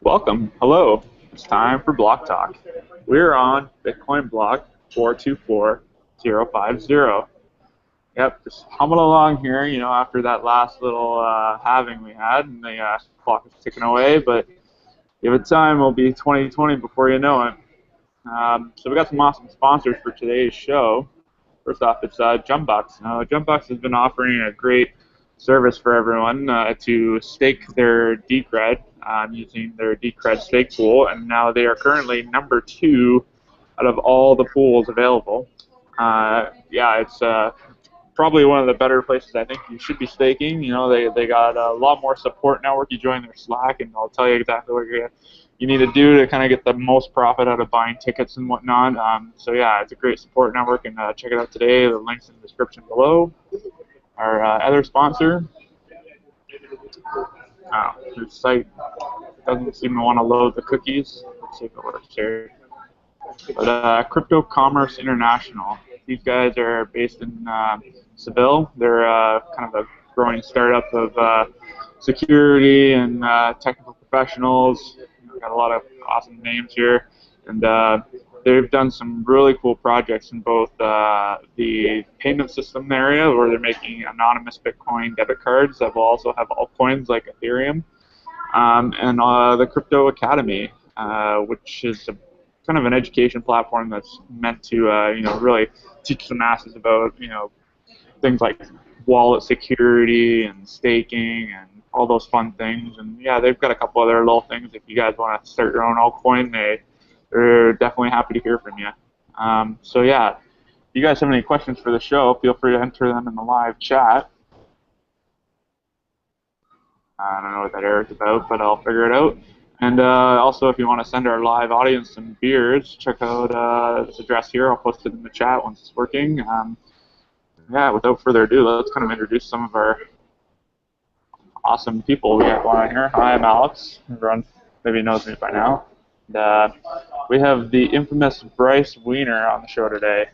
Welcome. Hello. It's time for Blocktalk. We're on Bitcoin block 424050. Yep, just humming along here, after that last little halving we had, and the clock is ticking away, but give it time, it'll be 2020 before you know it. So we got some awesome sponsors for today's show. First off, it's Jumpbox. Now, Jumpbox has been offering a great service for everyone to stake their Decred using their Decred stake pool, and now they are currently number 2 out of all the pools available. Yeah, it's probably one of the better places I think you should be staking. They got a lot more support network. You join their Slack, and they'll tell you exactly what you need to do to kind of get the most profit out of buying tickets and whatnot. So yeah, it's a great support network, and check it out today. The link's in the description below. Our other sponsor, their site doesn't seem to want to load the cookies. Let's see if it works here. But Crypto Commerce International. These guys are based in Seville. They're kind of a growing startup of security and technical professionals. We've got a lot of awesome names here, and they've done some really cool projects in both the payment system area, where they're making anonymous Bitcoin debit cards that will also have altcoins like Ethereum, and the Crypto Academy, which is kind of an education platform that's meant to really teach the masses about things like wallet security and staking and all those fun things. And yeah, they've got a couple other little things. If you guys want to start your own altcoin, they're definitely happy to hear from you. So yeah, if you guys have any questions for the show, feel free to enter them in the live chat. I don't know what that error is about, but I'll figure it out. And also, if you want to send our live audience some beers, check out this address here. I'll post it in the chat once it's working. Yeah, without further ado, let's kind of introduce some of our awesome people we have on here. Hi, I'm Alex. Everyone maybe knows me by now. And we have the infamous Bryce Weiner on the show today.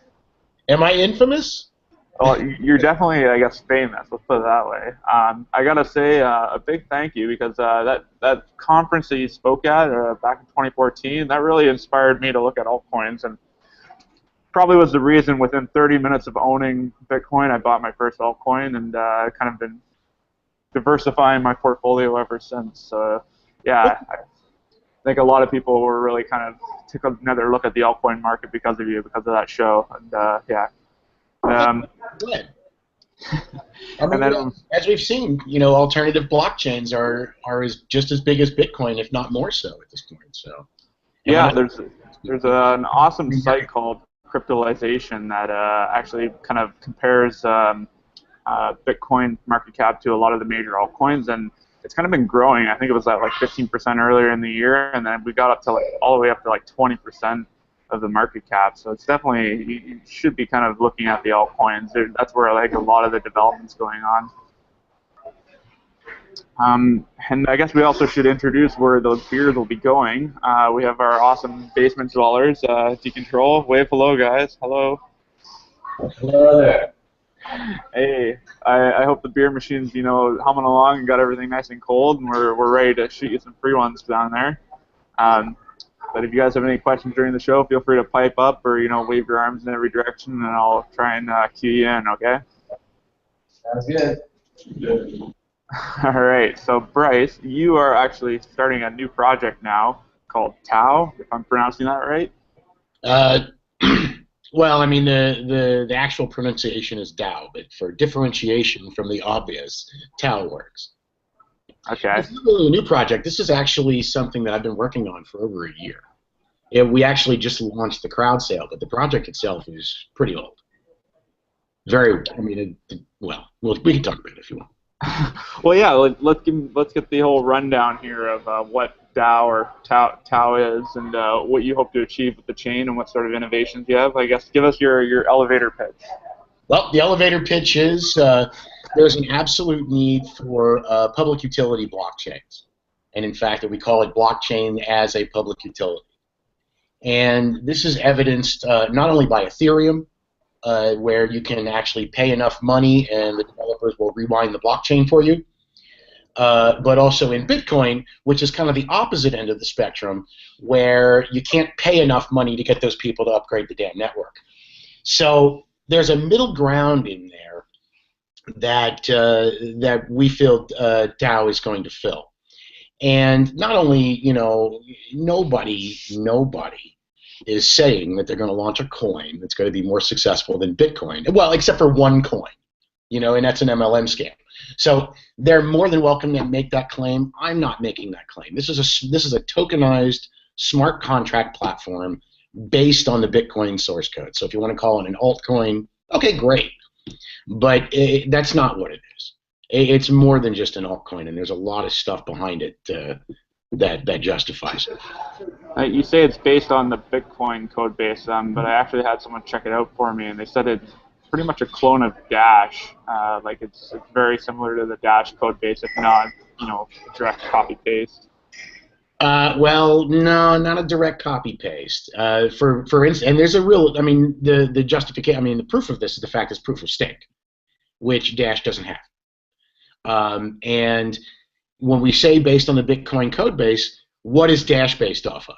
Am I infamous? Well, you're definitely, I guess, famous. Let's put it that way. I gotta say a big thank you, because that conference that you spoke at back in 2014, that really inspired me to look at altcoins, and probably was the reason within 30 minutes of owning Bitcoin, I bought my first altcoin, and kind of been diversifying my portfolio ever since. So yeah, I think a lot of people were really kind of took another look at the altcoin market because of you, because of that show, and yeah. Good. I mean, then, as we've seen, alternative blockchains are just as big as Bitcoin, if not more so, at this point. So yeah, there's an awesome site called Cryptalization that actually kind of compares Bitcoin market cap to a lot of the major altcoins, and it's kind of been growing. I think it was at like 15% earlier in the year, and then we got up to all the way up to like 20% of the market cap. So it's definitely, you should be kind of looking at the altcoins. That's where like a lot of the development's going on. And I guess we also should introduce where those beers will be going. We have our awesome basement dwellers, Decontrol. Wave hello, guys. Hello. hello there. Hey, I hope the beer machine's humming along and got everything nice and cold, and we're ready to shoot you some free ones down there. But if you guys have any questions during the show, feel free to pipe up or wave your arms in every direction, and I'll try and cue you in. Okay? Sounds good. All right. So Bryce, you are actually starting a new project now called Tao, if I'm pronouncing that right. Well, I mean, the actual pronunciation is Tao, but for differentiation from the obvious, Tao works. Okay. It's not really a new project. This is actually something that I've been working on for over a year. We actually just launched the crowd sale, but the project itself is pretty old. I mean, well, we can talk about it if you want. Well, yeah. Let's get the whole rundown here of what DAO or Tao is, and what you hope to achieve with the chain, and what sort of innovations you have. I guess give us your elevator pitch. Well, the elevator pitch is there's an absolute need for public utility blockchains, and in fact, we call it blockchain as a public utility. And this is evidenced not only by Ethereum, where you can actually pay enough money and the developers will rewind the blockchain for you, but also in Bitcoin, which is kind of the opposite end of the spectrum, where you can't pay enough money to get those people to upgrade the damn network. So there's a middle ground in there that that we feel Tao is going to fill. And not only, you know, nobody is saying that they're going to launch a coin that's going to be more successful than Bitcoin. Well, except for one coin, you know, and that's an MLM scam. So they're more than welcome to make that claim. I'm not making that claim. This is a tokenized smart contract platform based on the Bitcoin source code. So if you want to call it an altcoin, okay, great. But that's not what it is. It's more than just an altcoin, and there's a lot of stuff behind it that justifies it. You say it's based on the Bitcoin code base, but I actually had someone check it out for me, and they said it's pretty much a clone of Dash. Like it's very similar to the Dash code base, if not, you know, direct copy paste. Well, no, not a direct copy paste. For instance, and there's a real, I mean, the justification, I mean, the proof of this is the fact it's proof of stake, which Dash doesn't have. And when we say based on the Bitcoin code base, what is Dash based off of?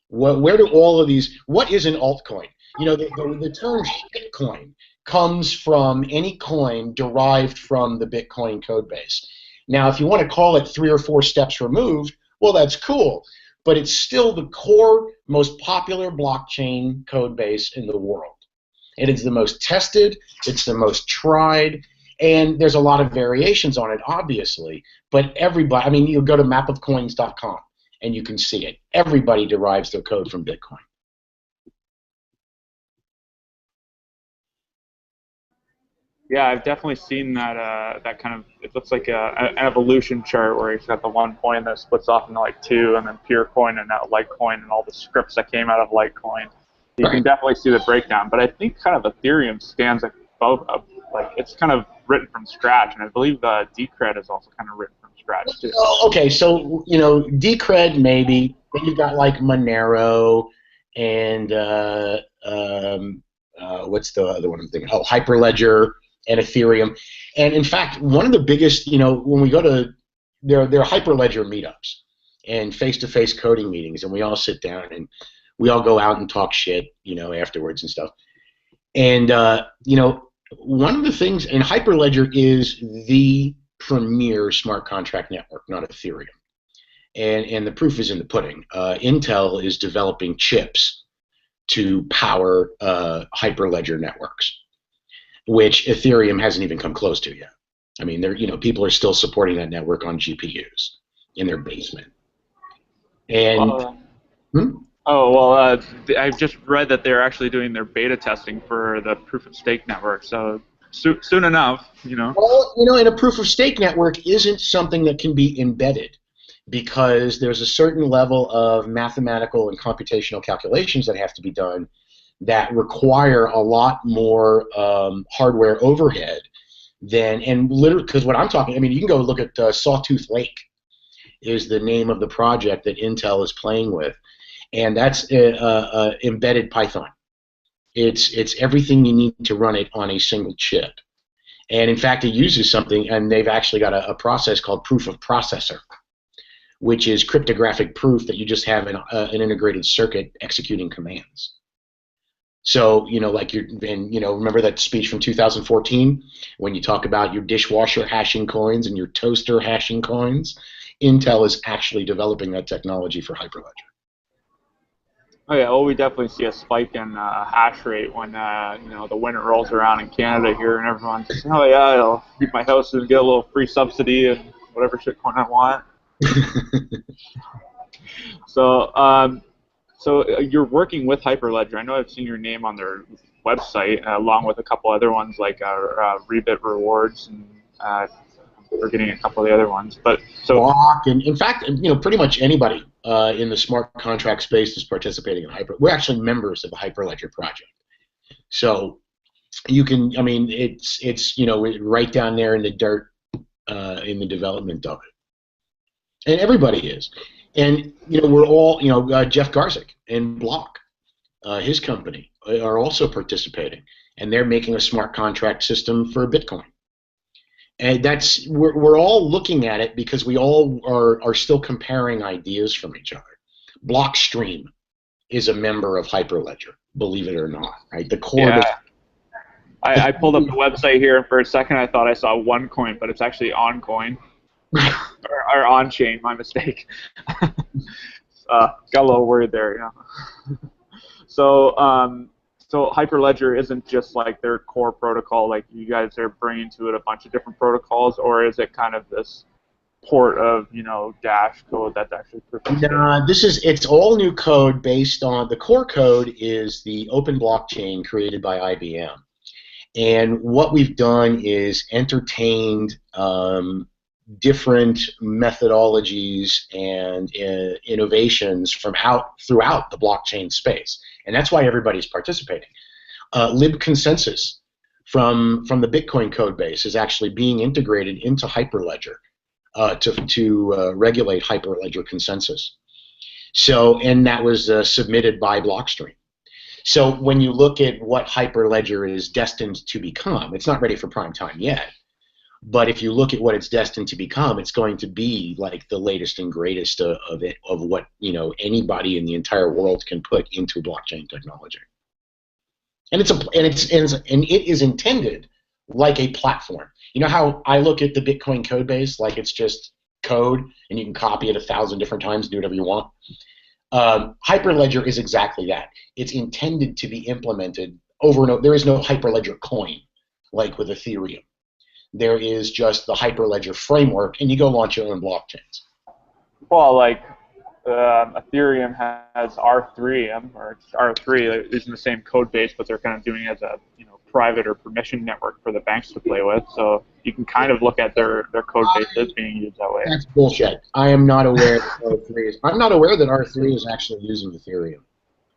Where do all of these? What is an altcoin? You know, the term shitcoin comes from any coin derived from the Bitcoin code base. Now, if you want to call it 3 or 4 steps removed, well, that's cool, but it's still the core, most popular blockchain code base in the world. It is the most tested, it's the most tried, and there's a lot of variations on it, obviously, but everybody, I mean, you go to mapofcoins.com and you can see it. Everybody derives their code from Bitcoin. Yeah, I've definitely seen that that kind of, it looks like an evolution chart where you've got the one coin that splits off into like 2, and then pure coin and now Litecoin and all the scripts that came out of Litecoin. You can definitely see the breakdown, but I think kind of Ethereum stands above, like it's kind of written from scratch, and I believe Decred is also kind of written from scratch too. Okay, so you know Decred maybe, then you've got like Monero and what's the other one I'm thinking? Oh, Hyperledger and Ethereum, and in fact, one of the biggest, you know, when we go to there are Hyperledger meetups and face-to-face coding meetings, and we all sit down and we all go out and talk shit, you know, afterwards and stuff. And you know, one of the things, and Hyperledger is the premier smart contract network, not Ethereum. And the proof is in the pudding. Intel is developing chips to power Hyperledger networks, which Ethereum hasn't even come close to yet. I mean, you know, people are still supporting that network on GPUs in their basement. And oh, well, I've just read that they're actually doing their beta testing for the proof of stake network, so soon enough, you know. Well, you know, and a proof of stake network isn't something that can be embedded, because there's a certain level of mathematical and computational calculations that have to be done that require a lot more hardware overhead than, and literally, because what I'm talking, I mean, you can go look at Sawtooth Lake is the name of the project that Intel is playing with, and that's embedded Python. It's everything you need to run it on a single chip. And in fact, it uses something, and they've actually got a process called proof of processor, which is cryptographic proof that you just have an integrated circuit executing commands. So, you know, like you know, remember that speech from 2014 when you talk about your dishwasher hashing coins and your toaster hashing coins? Intel is actually developing that technology for Hyperledger. Oh yeah, well, we definitely see a spike in hash rate when you know, the winter rolls around in Canada here, and everyone's saying, oh yeah, I'll keep my house and get a little free subsidy and whatever shitcoin I want. So you're working with Hyperledger. I know I've seen your name on their website, along with a couple other ones like Rebit Rewards, and we're getting a couple of the other ones. But so Block, and in fact, you know, pretty much anybody in the smart contract space is participating in We're actually members of the Hyperledger project. So you can, I mean, it's you know, right down there in the dirt in the development of it, and everybody is. And you know, we're all, you know, Jeff Garzik and Block, his company, are also participating, and they're making a smart contract system for Bitcoin. And we're all looking at it because we all are still comparing ideas from each other. Blockstream is a member of Hyperledger, believe it or not, right? The core. Yeah. I pulled up the website here, and for a second I thought I saw OneCoin, but it's actually OnCoin. or on-chain, my mistake. Got a little worried there, yeah. So, so Hyperledger isn't just like their core protocol, like you guys are bringing to it a bunch of different protocols, or is it kind of this port of, Dash code that's actually persistent? No, it's all new code based on, the core code is the open blockchain created by IBM. And what we've done is entertained different methodologies and innovations throughout the blockchain space, and that's why everybody's participating. LibConsensus from the Bitcoin code base is actually being integrated into Hyperledger to regulate Hyperledger consensus. So, and that was submitted by Blockstream. So when you look at what Hyperledger is destined to become, it's not ready for prime time yet. But if you look at what it's destined to become, it's going to be like the latest and greatest of what anybody in the entire world can put into blockchain technology. And it is intended like a platform. You know how I look at the Bitcoin code base, like it's just code and you can copy it 1,000 different times, do whatever you want. Hyperledger is exactly that. It's intended to be implemented over and over. There is no Hyperledger coin like with Ethereum. There is just the Hyperledger framework, and you go launch your own blockchains. Well, like Ethereum has R3, or R3. They're using the same code base, but they're kind of doing it as a private or permission network for the banks to play with. So you can kind of look at their code base as being used that way. That's bullshit. I am not aware that R3 is. I'm not aware that R3 is actually using Ethereum.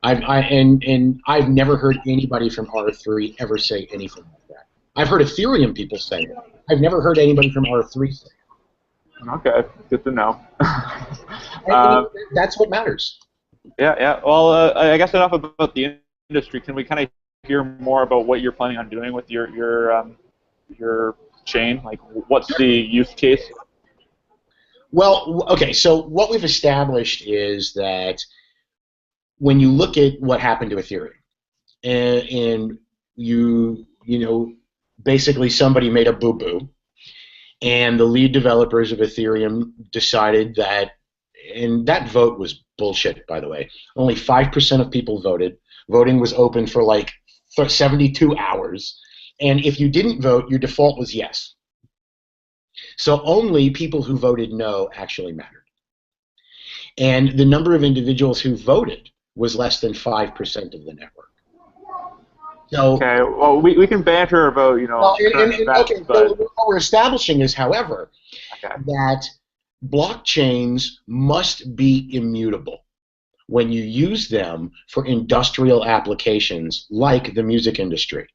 I've never heard anybody from R3 ever say anything like that. I've heard Ethereum people say it. I've never heard anybody from R3 say it. Okay, good to know. That's what matters. Yeah. Well, I guess enough about the industry. Can we kind of hear more about what you're planning on doing with your chain? Like, what's the use case? Well, okay. So what we've established is that when you look at what happened to Ethereum, and basically somebody made a boo-boo, and the lead developers of Ethereum decided that, and that vote was bullshit, by the way. Only 5% of people voted. Voting was open for like 72 hours, and if you didn't vote, your default was yes. So only people who voted no actually mattered. And the number of individuals who voted was less than 5% of the network. So, okay, well, we can banter about, okay, so what we're establishing is, however, that blockchains must be immutable when you use them for industrial applications like the music industry.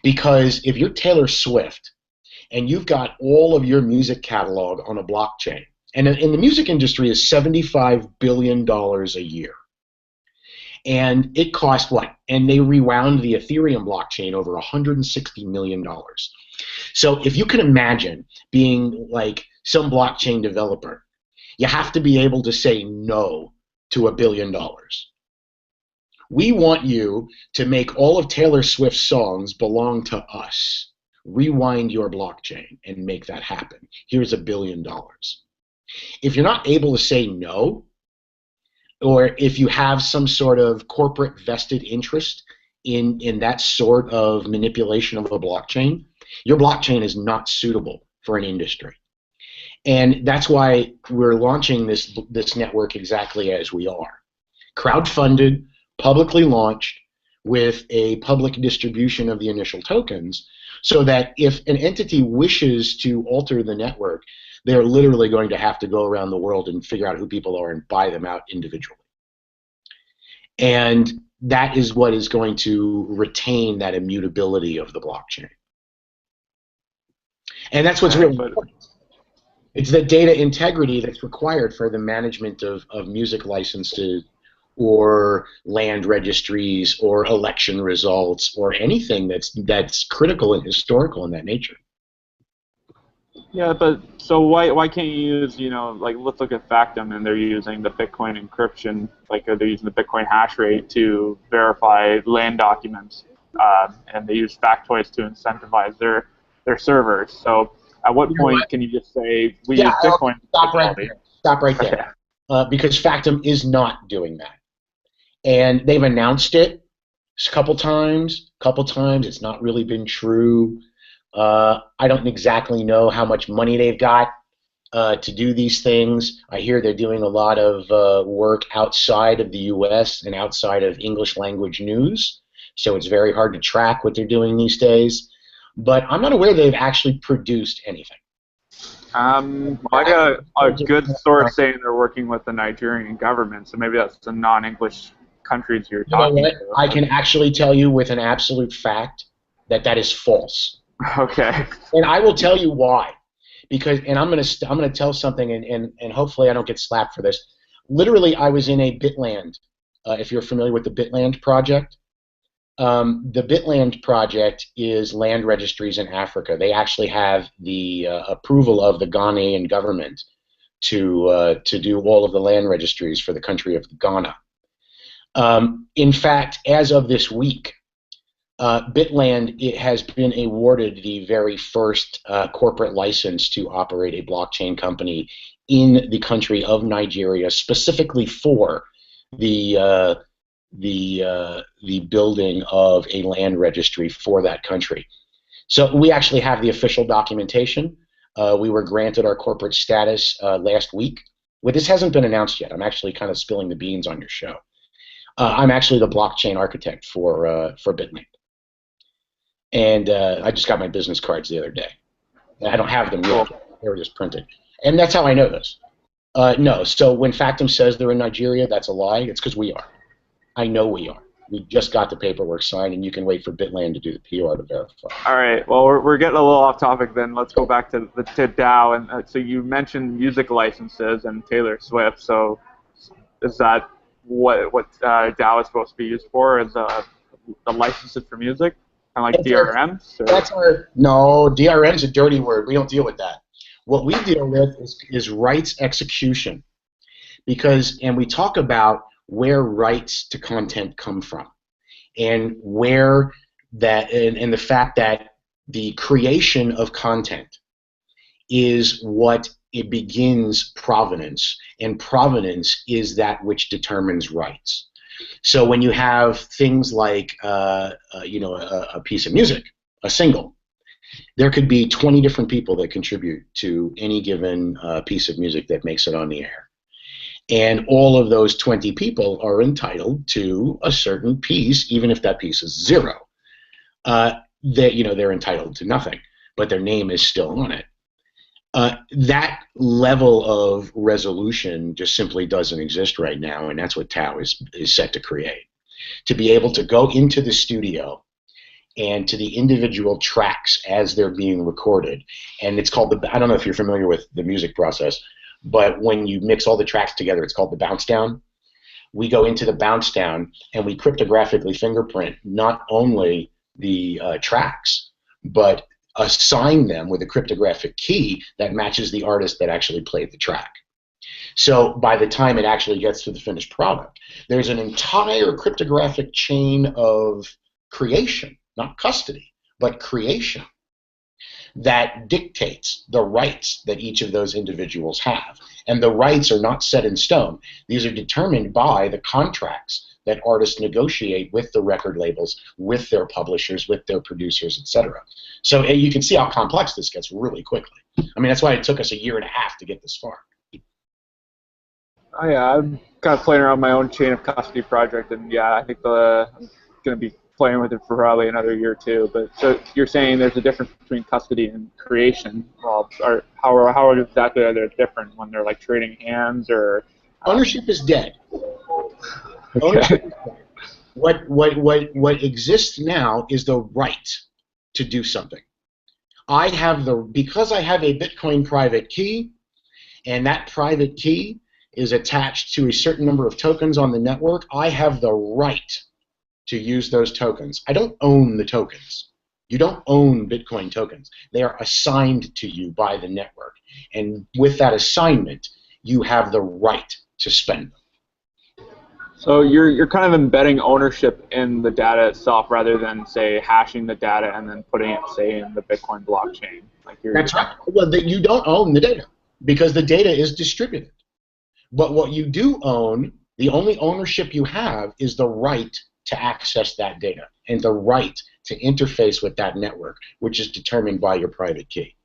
Because if you're Taylor Swift and you've got all of your music catalog on a blockchain, and the music industry is $75 billion a year, and it cost what? And they rewound the Ethereum blockchain over $160 million. So if you can imagine being like some blockchain developer, you have to be able to say no to $1 billion. We want you to make all of Taylor Swift's songs belong to us. Rewind your blockchain and make that happen. Here's $1 billion. If you're not able to say no, or if you have some sort of corporate vested interest in that sort of manipulation of a blockchain, your blockchain is not suitable for an industry. And that's why we're launching this network exactly as we are. Crowdfunded, publicly launched, with a public distribution of the initial tokens, so that if an entity wishes to alter the network, they're literally going to have to go around the world and figure out who people are and buy them out individually. And that is what is going to retain that immutability of the blockchain. And that's what's really important. It's the data integrity that's required for the management of music licenses or land registries or election results or anything that's critical and historical in that nature. Yeah, but so why can't you use, like let's look at Factom and they're using the Bitcoin encryption, like they're using the Bitcoin hash rate to verify land documents, and they use factoids to incentivize their servers. So at what You know point what? can you just say we Yeah, use Bitcoin stop right technology? there. Stop right Okay. there. Because Factom is not doing that. And they've announced it a couple times. It's not really been true. I don't exactly know how much money they've got to do these things. I hear they're doing a lot of work outside of the U.S. and outside of English language news, so it's very hard to track what they're doing these days. But I'm not aware they've actually produced anything. I got a good source saying they're working with the Nigerian government, so maybe that's the non-English countries you're You know talking what? to. I can actually tell you with an absolute fact that that is false. Okay. And I will tell you why. Because, and I'm gonna tell something, and hopefully I don't get slapped for this. Literally, I was in a Bitland. If you're familiar with the Bitland project, the Bitland project is land registries in Africa. They actually have the approval of the Ghanaian government to do all of the land registries for the country of Ghana. In fact, as of this week, Bitland, it has been awarded the very first corporate license to operate a blockchain company in the country of Nigeria, specifically for the building of a land registry for that country. So we actually have the official documentation. We were granted our corporate status last week. Well, this hasn't been announced yet. I'm actually kind of spilling the beans on your show. I'm actually the blockchain architect for Bitland. And I just got my business cards the other day. I don't have them yet. They were just printed. And that's how I know this. No, so when Factom says they're in Nigeria, that's a lie. It's because we are. I know we are. We just got the paperwork signed, and you can wait for Bitland to do the PR to verify. All right. Well, we're getting a little off topic then. Let's go back to DAO. And so you mentioned music licenses and Taylor Swift. So is that what DAO is supposed to be used for? Is the licenses for music? Kind of like DRMs? That's no, DRM's a dirty word. We don't deal with that. What we deal with is rights execution. And we talk about where rights to content come from, and where that, and the fact that the creation of content is what it begins provenance, and provenance is that which determines rights. So when you have things like a piece of music, a single, there could be 20 different people that contribute to any given piece of music that makes it on the air. And all of those 20 people are entitled to a certain piece, even if that piece is zero. They're entitled to nothing, but their name is still on it. That level of resolution just simply doesn't exist right now, and that's what Tao is set to create. To be able to go into the studio and to the individual tracks as they're being recorded, and it's called I don't know if you're familiar with the music process, but when you mix all the tracks together, it's called the bounce down. We go into the bounce down and we cryptographically fingerprint not only the tracks, but assign them with a cryptographic key that matches the artist that actually played the track. So by the time it actually gets to the finished product, there's an entire cryptographic chain of creation, not custody, but creation, that dictates the rights that each of those individuals have. And the rights are not set in stone. These are determined by the contracts that artists negotiate with the record labels, with their publishers, with their producers, etc. So you can see how complex this gets really quickly. I mean, that's why it took us a year and a half to get this far. Oh, yeah, I'm kind of playing around my own chain of custody project, and yeah, I think I'm going to be playing with it for probably another year or two. But so you're saying there's a difference between custody and creation. Well, how exactly are they different when they're like trading hands or? Ownership is dead. Okay. Ownership is dead. What exists now is the right to do something. Because I have a Bitcoin private key, and that private key is attached to a certain number of tokens on the network, I have the right to use those tokens. I don't own the tokens. You don't own Bitcoin tokens. They are assigned to you by the network. And with that assignment, you have the right to spend them. So you're kind of embedding ownership in the data itself rather than, say, hashing the data and then putting it, say, in the Bitcoin blockchain. Like That's right. Well, you don't own the data because the data is distributed. But what you do own, the only ownership you have is the right to access that data and the right to interface with that network, which is determined by your private key.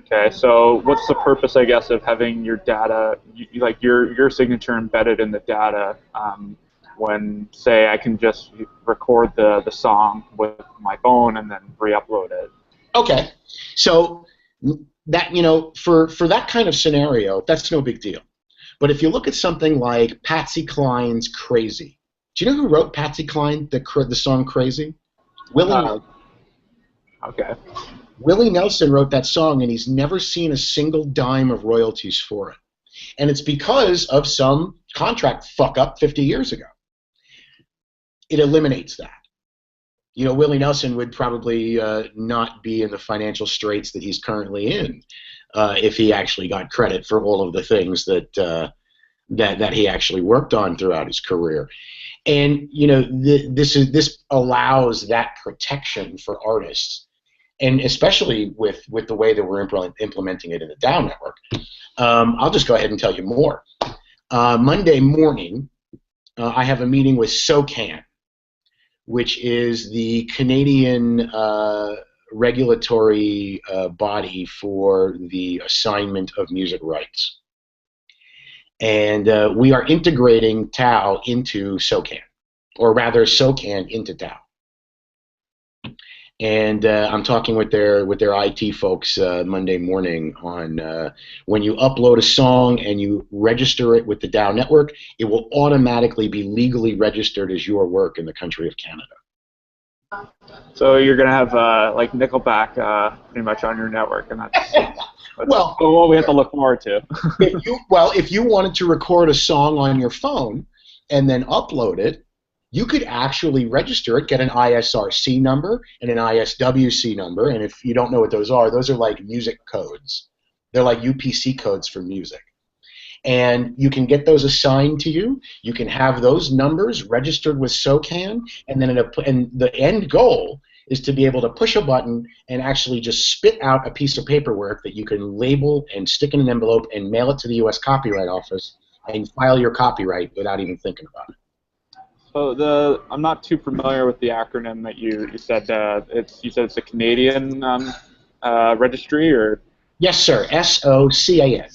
Okay, so what's the purpose, I guess, of having your data, like your signature embedded in the data when, say, I can just record the song with my phone and then re-upload it? Okay, so that, you know, for that kind of scenario, that's no big deal. But if you look at something like Patsy Cline's Crazy, do you know who wrote Patsy Cline, the song Crazy? Willie. Okay. Willie Nelson wrote that song, and he's never seen a single dime of royalties for it. And it's because of some contract fuck-up 50 years ago. It eliminates that. You know, Willie Nelson would probably not be in the financial straits that he's currently in if he actually got credit for all of the things that he actually worked on throughout his career. And, you know, this allows that protection for artists. And especially with the way that we're implementing it in the Tao Network. I'll just go ahead and tell you more. Monday morning, I have a meeting with SOCAN, which is the Canadian regulatory body for the assignment of music rights. And we are integrating Tao into SOCAN, or rather SOCAN into Tao. And I'm talking with their IT folks Monday morning on when you upload a song and you register it with the Tao Network, it will automatically be legally registered as your work in the country of Canada. So you're going to have like Nickelback pretty much on your network, and that's well, what we have to look forward to. if you wanted to record a song on your phone and then upload it, you could actually register it, get an ISRC number and an ISWC number, and if you don't know what those are like music codes. They're like UPC codes for music. And you can get those assigned to you. You can have those numbers registered with SOCAN, and then and the end goal is to be able to push a button and actually just spit out a piece of paperwork that you can label and stick in an envelope and mail it to the U.S. Copyright Office and file your copyright without even thinking about it. So I'm not too familiar with the acronym that you said. You said it's a Canadian registry, or? Yes, sir. SOCAN.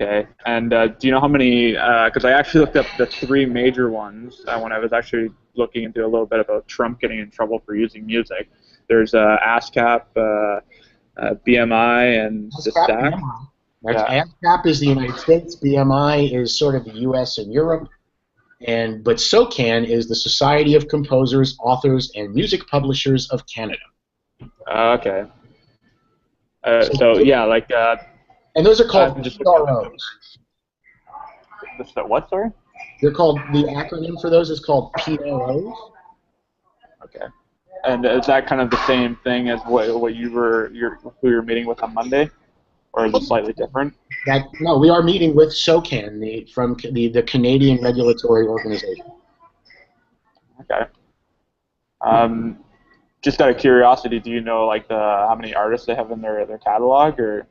Okay. And do you know how many? Because I actually looked up the three major ones when I was actually looking into a little bit about Trump getting in trouble for using music. There's ASCAP, BMI, and the SAC. ASCAP is the United States. BMI is sort of the U.S. and Europe. But SOCAN is the Society of Composers, Authors, and Music Publishers of Canada. Okay. So yeah, like. And those are called PROs. What? Sorry. They're called, the acronym for those is called PROs. Okay. And is that kind of the same thing as what who you were meeting with on Monday, or is it slightly different? No, we are meeting with SOCAN, from the Canadian regulatory organization. Okay. Just out of curiosity, do you know like how many artists they have in their catalog, or?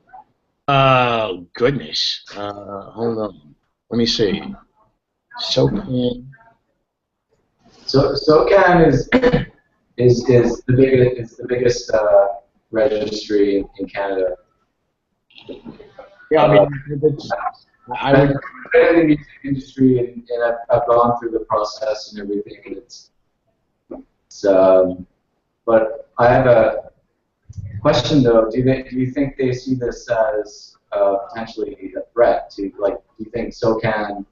Oh goodness. Hold on. Let me see. SOCAN. So SOCAN is the biggest registry in Canada. Yeah, I mean, I would. I'm in the music industry, and I've gone through the process and everything, and it's but I have a question though. Do you think they see this as potentially a threat to, like, do you think SOCAN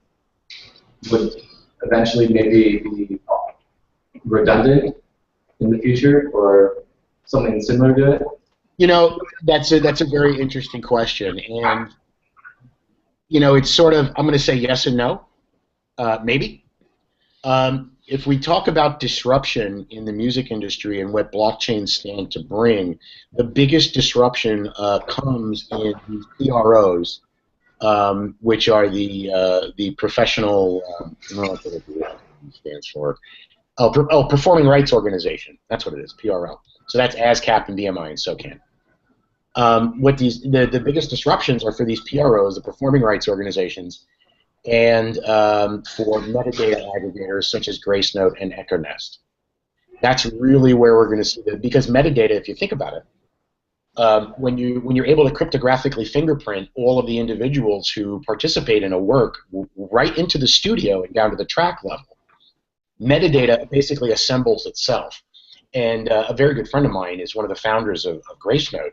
would eventually maybe be redundant in the future, or something similar to it? You know, that's a very interesting question, and you know, it's sort of, I'm going to say yes and no, maybe. if we talk about disruption in the music industry and what blockchains stand to bring, the biggest disruption comes in these PROs, which are the professional. I don't know what it stands for. Performing Rights Organization. That's what it is. PRO. So that's ASCAP and BMI and SOCAN. What the biggest disruptions are for these PROs, the performing rights organizations, and for metadata aggregators such as Gracenote and EchoNest. That's really where we're going to see that, because metadata, if you think about it, when you're able to cryptographically fingerprint all of the individuals who participate in a work right into the studio and down to the track level, metadata basically assembles itself. And a very good friend of mine is one of the founders of Gracenote.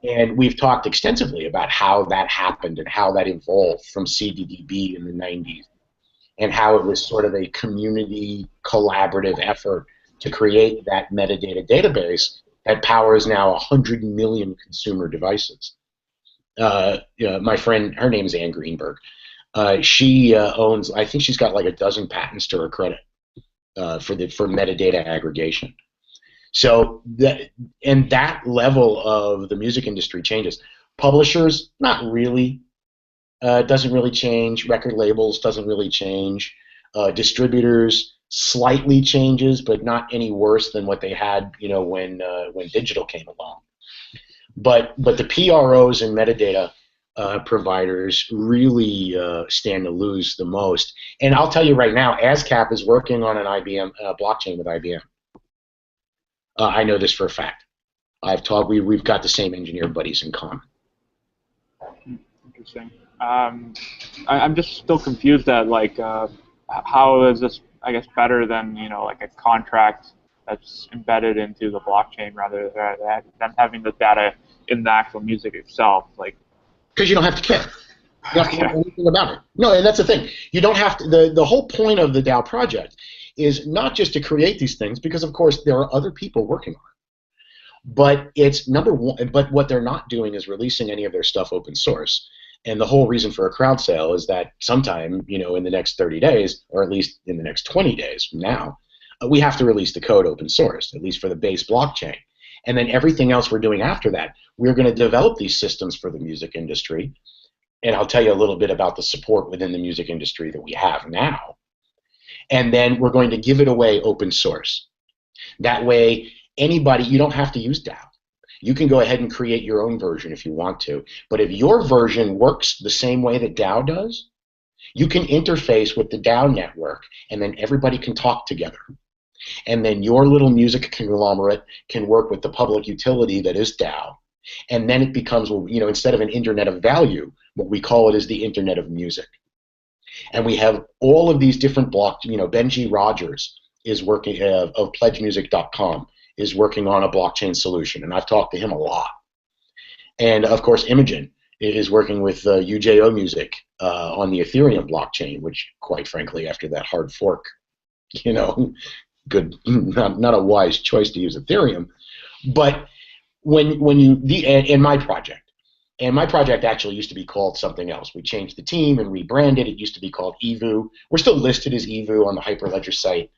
And we've talked extensively about how that happened and how that evolved from CDDB in the 90s and how it was sort of a community collaborative effort to create that metadata database that powers now 100 million consumer devices. My friend, her name is Ann Greenberg. She owns, I think she's got like a dozen patents to her credit for metadata aggregation. So that level of the music industry changes. Publishers, not really. Doesn't really change. Record labels doesn't really change. Distributors slightly changes, but not any worse than what they had, when digital came along. But the PROs and metadata providers really stand to lose the most. And I'll tell you right now, ASCAP is working on an IBM blockchain with IBM. I know this for a fact. We've got the same engineer buddies in common. Interesting. I'm just still confused at how is this, I guess, better than like a contract that's embedded into the blockchain rather than having the data in the actual music itself, like. Because you don't have to care. You don't have to know anything about it. No, and that's the thing. You don't have to. The whole point of the DAO project is not just to create these things, because of course there are other people working on it. But it's number one. But what they're not doing is releasing any of their stuff open source. And the whole reason for a crowd sale is that sometime, in the next 30 days, or at least in the next 20 days from now, we have to release the code open source, at least for the base blockchain. And then everything else we're doing after that, we're going to develop these systems for the music industry. And I'll tell you a little bit about the support within the music industry that we have now. And then we're going to give it away open source. That way, anybody, you don't have to use DAO. You can go ahead and create your own version if you want to. But if your version works the same way that DAO does, you can interface with the Tao Network, and then everybody can talk together. And then your little music conglomerate can work with the public utility that is DAO. And then it becomes, instead of an internet of value, what we call it is the internet of music. And we have all of these different blocks. Benji Rogers is working, of pledgemusic.com, is working on a blockchain solution, and I've talked to him a lot. And of course, Imogen is working with UJO Music on the Ethereum blockchain, which, quite frankly, after that hard fork, good, not a wise choice to use Ethereum. But in my project, and my project actually used to be called something else. We changed the team and rebranded. It used to be called EVU. We're still listed as EVU on the Hyperledger site,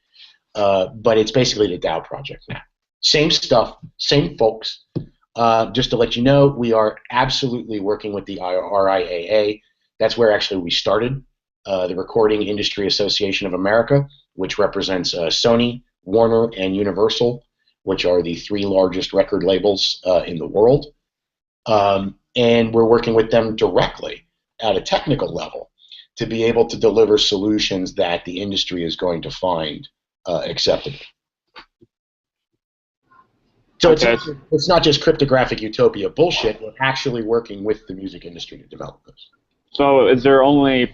but it's basically the DAO project now. Same stuff, same folks. Just to let you know, we are absolutely working with the RIAA. That's where actually we started, the Recording Industry Association of America, which represents Sony, Warner, and Universal, which are the 3 largest record labels in the world. And we're working with them directly at a technical level to be able to deliver solutions that the industry is going to find acceptable. So it's not just cryptographic utopia bullshit. We're actually working with the music industry to develop this. So is there only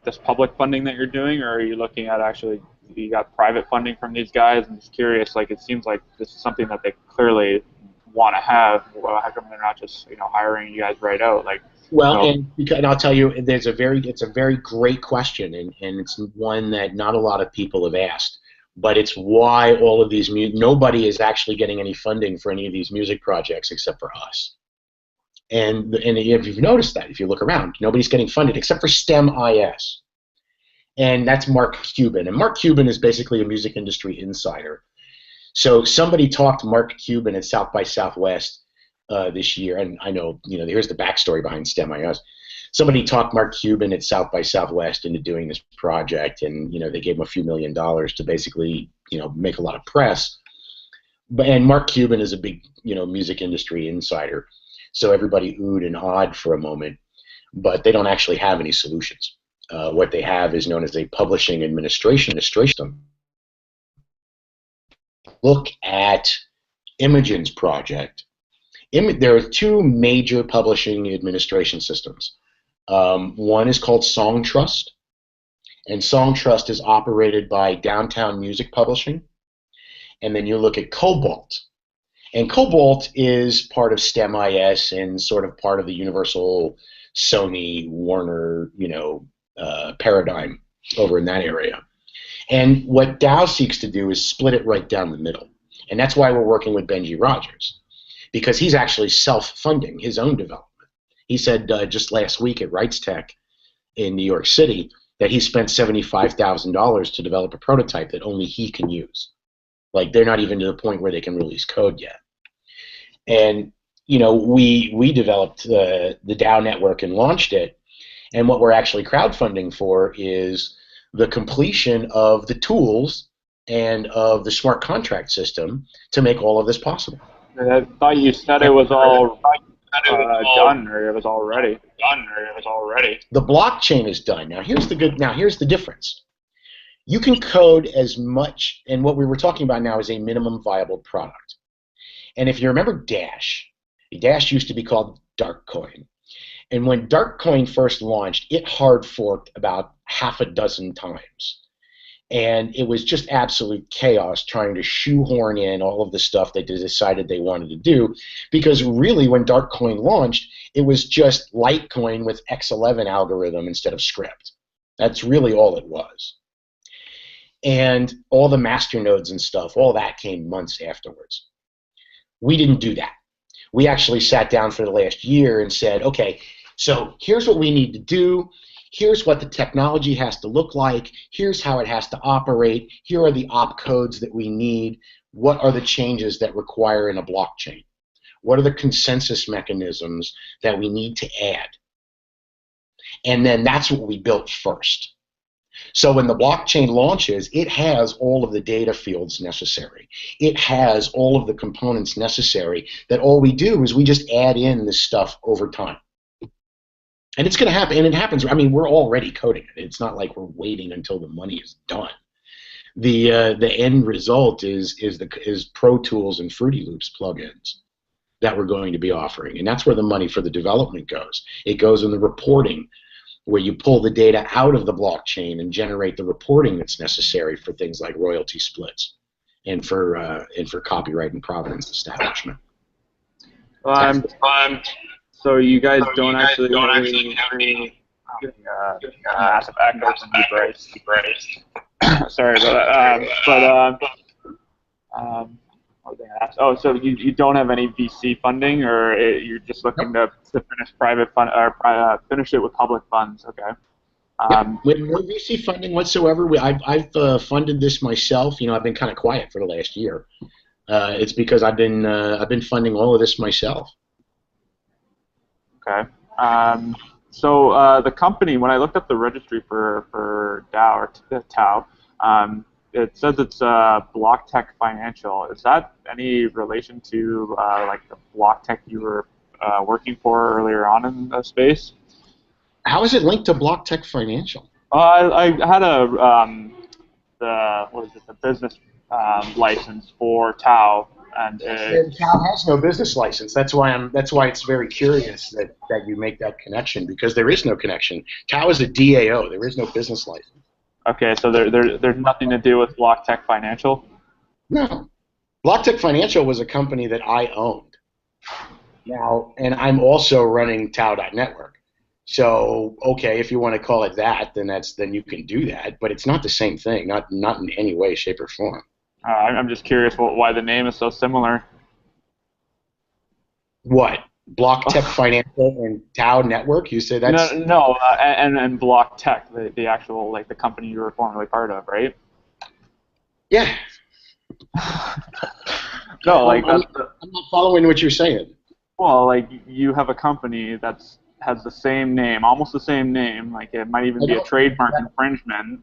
this public funding that you're doing, or are you looking at actually you got private funding from these guys? I'm just curious. It seems like this is something that they clearly want to have. Well, how come they're not just hiring you guys right out? And I'll tell you, it's a very great question, and it's one that not a lot of people have asked. But it's why all of these nobody is actually getting any funding for any of these music projects except for us. And if you've noticed that, if you look around, nobody's getting funded except for STEM IS. And that's Mark Cuban. And Mark Cuban is basically a music industry insider. So somebody talked Mark Cuban at South by Southwest this year, and I know, here's the backstory behind STEM-IOS. Somebody talked Mark Cuban at South by Southwest into doing this project, and they gave him a few $1 million to basically make a lot of press. And Mark Cuban is a big music industry insider, so everybody oohed and awed for a moment, but they don't actually have any solutions. What they have is known as a publishing administration system. Look at Imogen's project. There are two major publishing administration systems. One is called Songtrust, and Songtrust is operated by Downtown Music Publishing. And then you look at Cobalt, and Cobalt is part of STEM-IS and sort of part of the Universal Sony Warner paradigm over in that area. And what DAO seeks to do is split it right down the middle. And that's why we're working with Benji Rogers, because he's actually self-funding his own development. He said just last week at RightsTech in New York City that he spent $75,000 to develop a prototype that only he can use. Like, they're not even to the point where they can release code yet. And, we developed the Tao Network and launched it. And what we're actually crowdfunding for is the completion of the tools and of the smart contract system to make all of this possible. I thought you said it was all done, or it was already done. The blockchain is done. Now here's the difference. You can code as much, and what we were talking about now is a minimum viable product. And if you remember Dash used to be called Darkcoin. And when Darkcoin first launched, it hard forked about half a dozen times. And it was just absolute chaos trying to shoehorn in all of the stuff they decided they wanted to do, because really when Darkcoin launched, it was just Litecoin with X11 algorithm instead of script. That's really all it was. And all the masternodes and stuff, all that came months afterwards. We didn't do that. We actually sat down for the last year and said, okay, so here's what we need to do. Here's what the technology has to look like. Here's how it has to operate. Here are the opcodes that we need. What are the changes that require in a blockchain? What are the consensus mechanisms that we need to add? And then that's what we built first. So when the blockchain launches, it has all of the data fields necessary. It has all of the components necessary that all we do is we just add in this stuff over time. And it's going to happen, and it happens. I mean, we're already coding it. It's not like we're waiting until the money is done. The end result is Pro Tools and Fruity Loops plugins that we're going to be offering, and that's where the money for the development goes. It goes in the reporting, where you pull the data out of the blockchain and generate the reporting that's necessary for things like royalty splits and for copyright and provenance establishment. So you guys don't actually have any massive echoes in you, Bryce. Sorry about that. What was I asked? Oh, so you don't have any VC funding, or you're just looking to finish private fund or finish it with public funds? Okay. With no VC funding whatsoever. I've funded this myself. I've been kind of quiet for the last year. It's because I've been funding all of this myself. Okay. So the company, when I looked up the registry for DAO or Tao, it says it's Blocktech Financial. Is that any relation to like the Blocktech you were working for earlier on in the space? How is it linked to Blocktech Financial? I had the business license for Tao. And Tao has no business license. That's why it's very curious that you make that connection, because there is no connection. Tao is a DAO. There is no business license. Okay, so there's nothing to do with Blocktech Financial? No. Blocktech Financial was a company that I owned. Now, and I'm also running Tao Network. So, okay, if you want to call it that, then you can do that. But it's not the same thing. Not in any way, shape, or form. I'm just curious why the name is so similar. What? Blocktalk Financial and Tao Network. You say that's and Blocktalk, the actual like the company you were formerly part of, right? Yeah. No, like I'm not following what you're saying. Well, like you have a company has the same name, almost the same name. Like it might even be a trademark infringement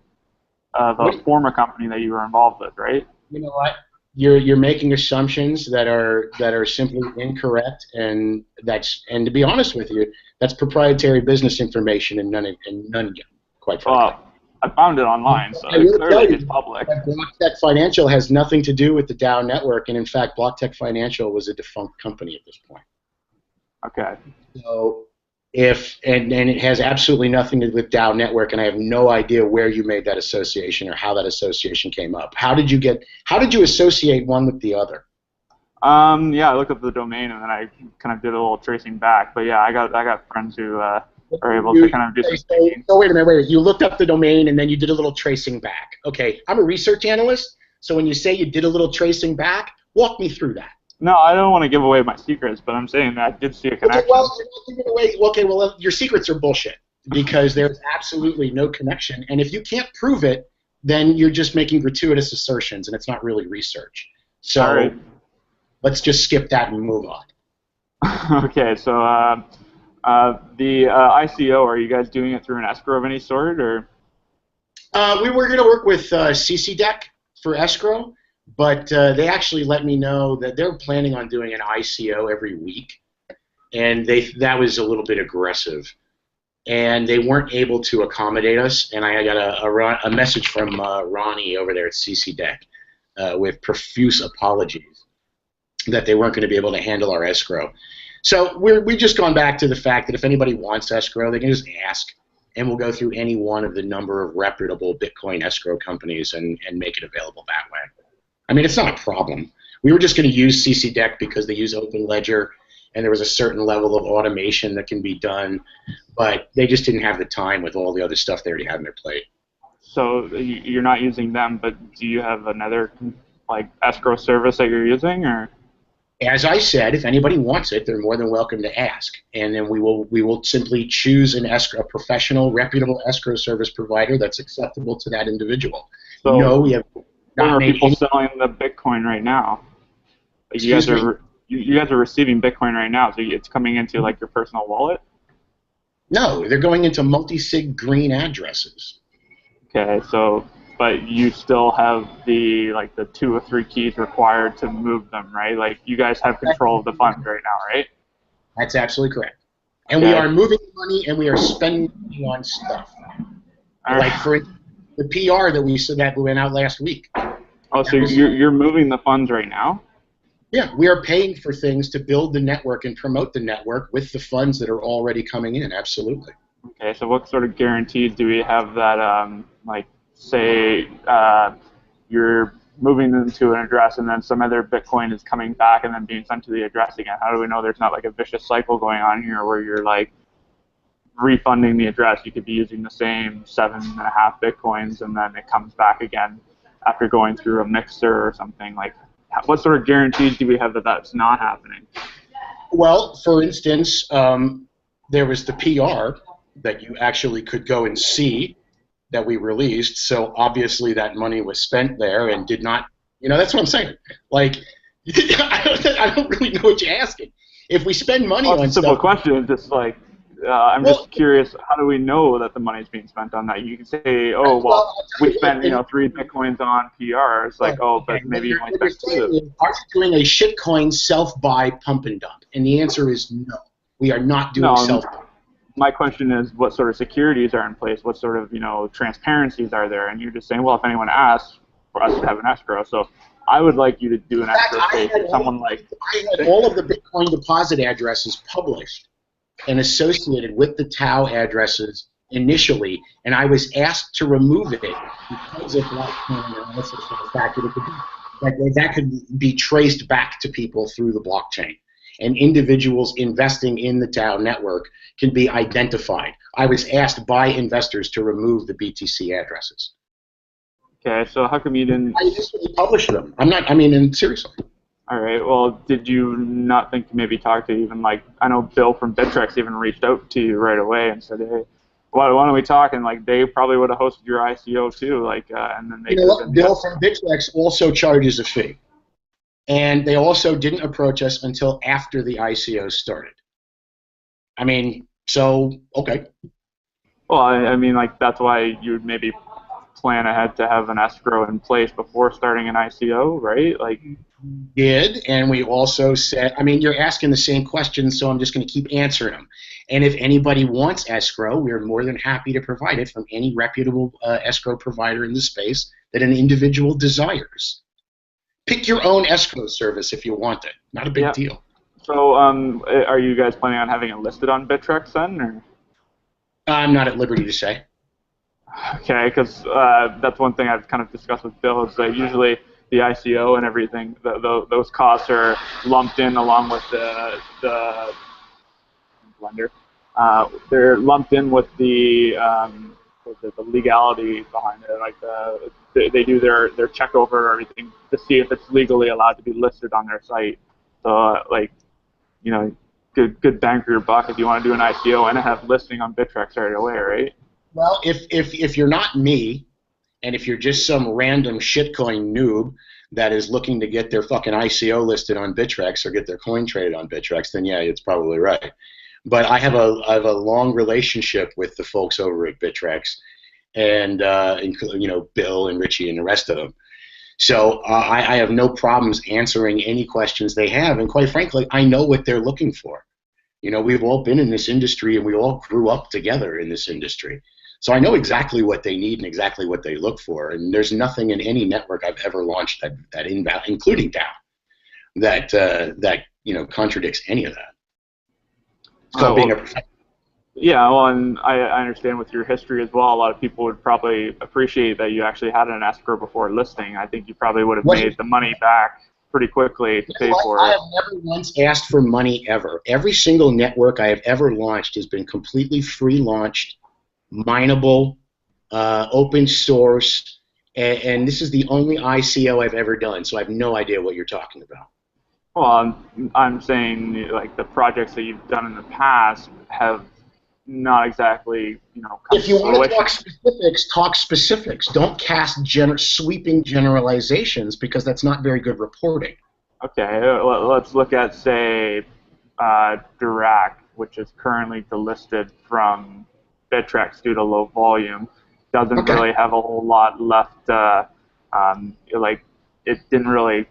of a former company that you were involved with, right? You know what? You're making assumptions that are simply incorrect, and to be honest with you, that's proprietary business information, and none of you, quite frankly. Well, I found it online, so clearly it's public. Blocktalk Financial has nothing to do with the Tao Network, and in fact, Blocktalk Financial was a defunct company at this point. Okay. So and it has absolutely nothing to do with Tao Network, and I have no idea where you made that association or how that association came up. How did you associate one with the other? Yeah, I looked up the domain and then I kind of did a little tracing back. But yeah, I got friends who are able to kind of do some. So wait a minute. You looked up the domain and then you did a little tracing back. Okay, I'm a research analyst, so when you say you did a little tracing back, walk me through that. No, I don't want to give away my secrets, but I'm saying that I did see a connection. Okay, well, your secrets are bullshit because there's absolutely no connection, and if you can't prove it, then you're just making gratuitous assertions, and it's not really research. So let's just skip that and move on. Okay, so the ICO, are you guys doing it through an escrow of any sort, or? We were going to work with CCDEC for escrow. But they actually let me know that they're planning on doing an ICO every week, and that was a little bit aggressive, and they weren't able to accommodate us. And I got a message from Ronnie over there at CCDEC with profuse apologies that they weren't going to be able to handle our escrow. So we've just gone back to the fact that if anybody wants escrow, they can just ask, and we'll go through any one of the number of reputable Bitcoin escrow companies and make it available that way. I mean, it's not a problem. We were just going to use CCDEC because they use Openledger, and there was a certain level of automation that can be done, but they just didn't have the time with all the other stuff they already had on their plate. So you're not using them, but do you have another like escrow service that you're using, or? As I said, if anybody wants it, they're more than welcome to ask, and then we will simply choose a professional, reputable escrow service provider that's acceptable to that individual. So no, we have. Where are people selling the Bitcoin right now? You guys are receiving Bitcoin right now, so it's coming into like your personal wallet? No, they're going into multi-sig green addresses. Okay, so but you still have the 2 or 3 keys required to move them, right? Like you guys have control of the funds right now, right? That's absolutely correct. And we are moving money and we are spending money on stuff. Like for the PR that went out last week. Oh, so you're moving the funds right now? Yeah, we are paying for things to build the network and promote the network with the funds that are already coming in, absolutely. Okay, so what sort of guarantees do we have that, say you're moving them to an address and then some other Bitcoin is coming back and then being sent to the address again? How do we know there's not like a vicious cycle going on here where you're like refunding the address? You could be using the same 7.5 Bitcoins and then it comes back again after going through a mixer or something. Like, what sort of guarantees do we have that that's not happening? Well, for instance, there was the PR that you actually could go and see that we released, so obviously that money was spent there and did not, that's what I'm saying. Like, I don't really know what you're asking. If we spend money on stuff... It's a simple question. It's just like, I'm just curious, how do we know that the money's being spent on that? You can say, oh, well we spent 3 Bitcoins on PR. It's like, but maybe you only spent 2. Are you doing a shitcoin self-buy pump and dump? And the answer is no. We are not doing self-buy. My question is, what sort of securities are in place? What sort of transparencies are there? And you're just saying, well, if anyone asks for us to have an escrow, so I would like you to do an escrow case. If someone I had all of the Bitcoin deposit addresses published and associated with the Tao addresses initially, and I was asked to remove it because of blockchain analysis for the fact that could be traced back to people through the blockchain. And individuals investing in the Tao network can be identified. I was asked by investors to remove the BTC addresses. Okay, so how come you didn't... I just published them. Seriously. All right. Well, did you not think to maybe talk to even like I know Bill from Bittrex even reached out to you right away and said, hey, why don't we talk? And like they probably would have hosted your ICO too, like and then they You know could have what? been Bill from Bittrex also charges a fee. And they also didn't approach us until after the ICO started. I mean, so, okay. Well, I mean, like that's why you would maybe plan ahead to have an escrow in place before starting an ICO, right? Like, Did, and we also said, I mean, you're asking the same questions, so I'm just going to keep answering them. And if anybody wants escrow, we're more than happy to provide it from any reputable escrow provider in the space that an individual desires. Pick your own escrow service if you want it. Not a big deal. So, are you guys planning on having it listed on Bittrex then, or? I'm not at liberty to say. Okay, because that's one thing I've kind of discussed with Bill is that usually the ICO and everything, those costs are lumped in along with the lender. They're lumped in with the legality behind it. Like they do their check over everything to see if it's legally allowed to be listed on their site. So like, you know, good bang for your buck if you want to do an ICO and have listing on Bittrex right away, right? Well, if you're not me, and if you're just some random shitcoin noob that is looking to get their fucking ICO listed on Bittrex or get their coin traded on Bittrex, then yeah, it's probably right. But I have a long relationship with the folks over at Bittrex, and you know, Bill and Richie and the rest of them. So I have no problems answering any questions they have, and quite frankly, I know what they're looking for. You know, we've all been in this industry, and we all grew up together in this industry. So I know exactly what they need and exactly what they look for, and there's nothing in any network I've ever launched including TAO, that you know contradicts any of that. It's called being a professional. Yeah, well, and I understand with your history as well, a lot of people would probably appreciate that you actually had an escrow before listing. I think you probably would have made the money back pretty quickly to pay for it. I have never once asked for money ever. Every single network I have ever launched has been completely free launched, mineable, open source, and this is the only ICO I've ever done, so I have no idea what you're talking about. Well, I'm saying like the projects that you've done in the past have not exactly, you know, come if you to want to fruition. talk specifics. Don't cast sweeping generalizations because that's not very good reporting. Okay, let's look at, say, derived, which is currently delisted from Bittrex due to low volume. Doesn't really have a whole lot left. Like, it didn't really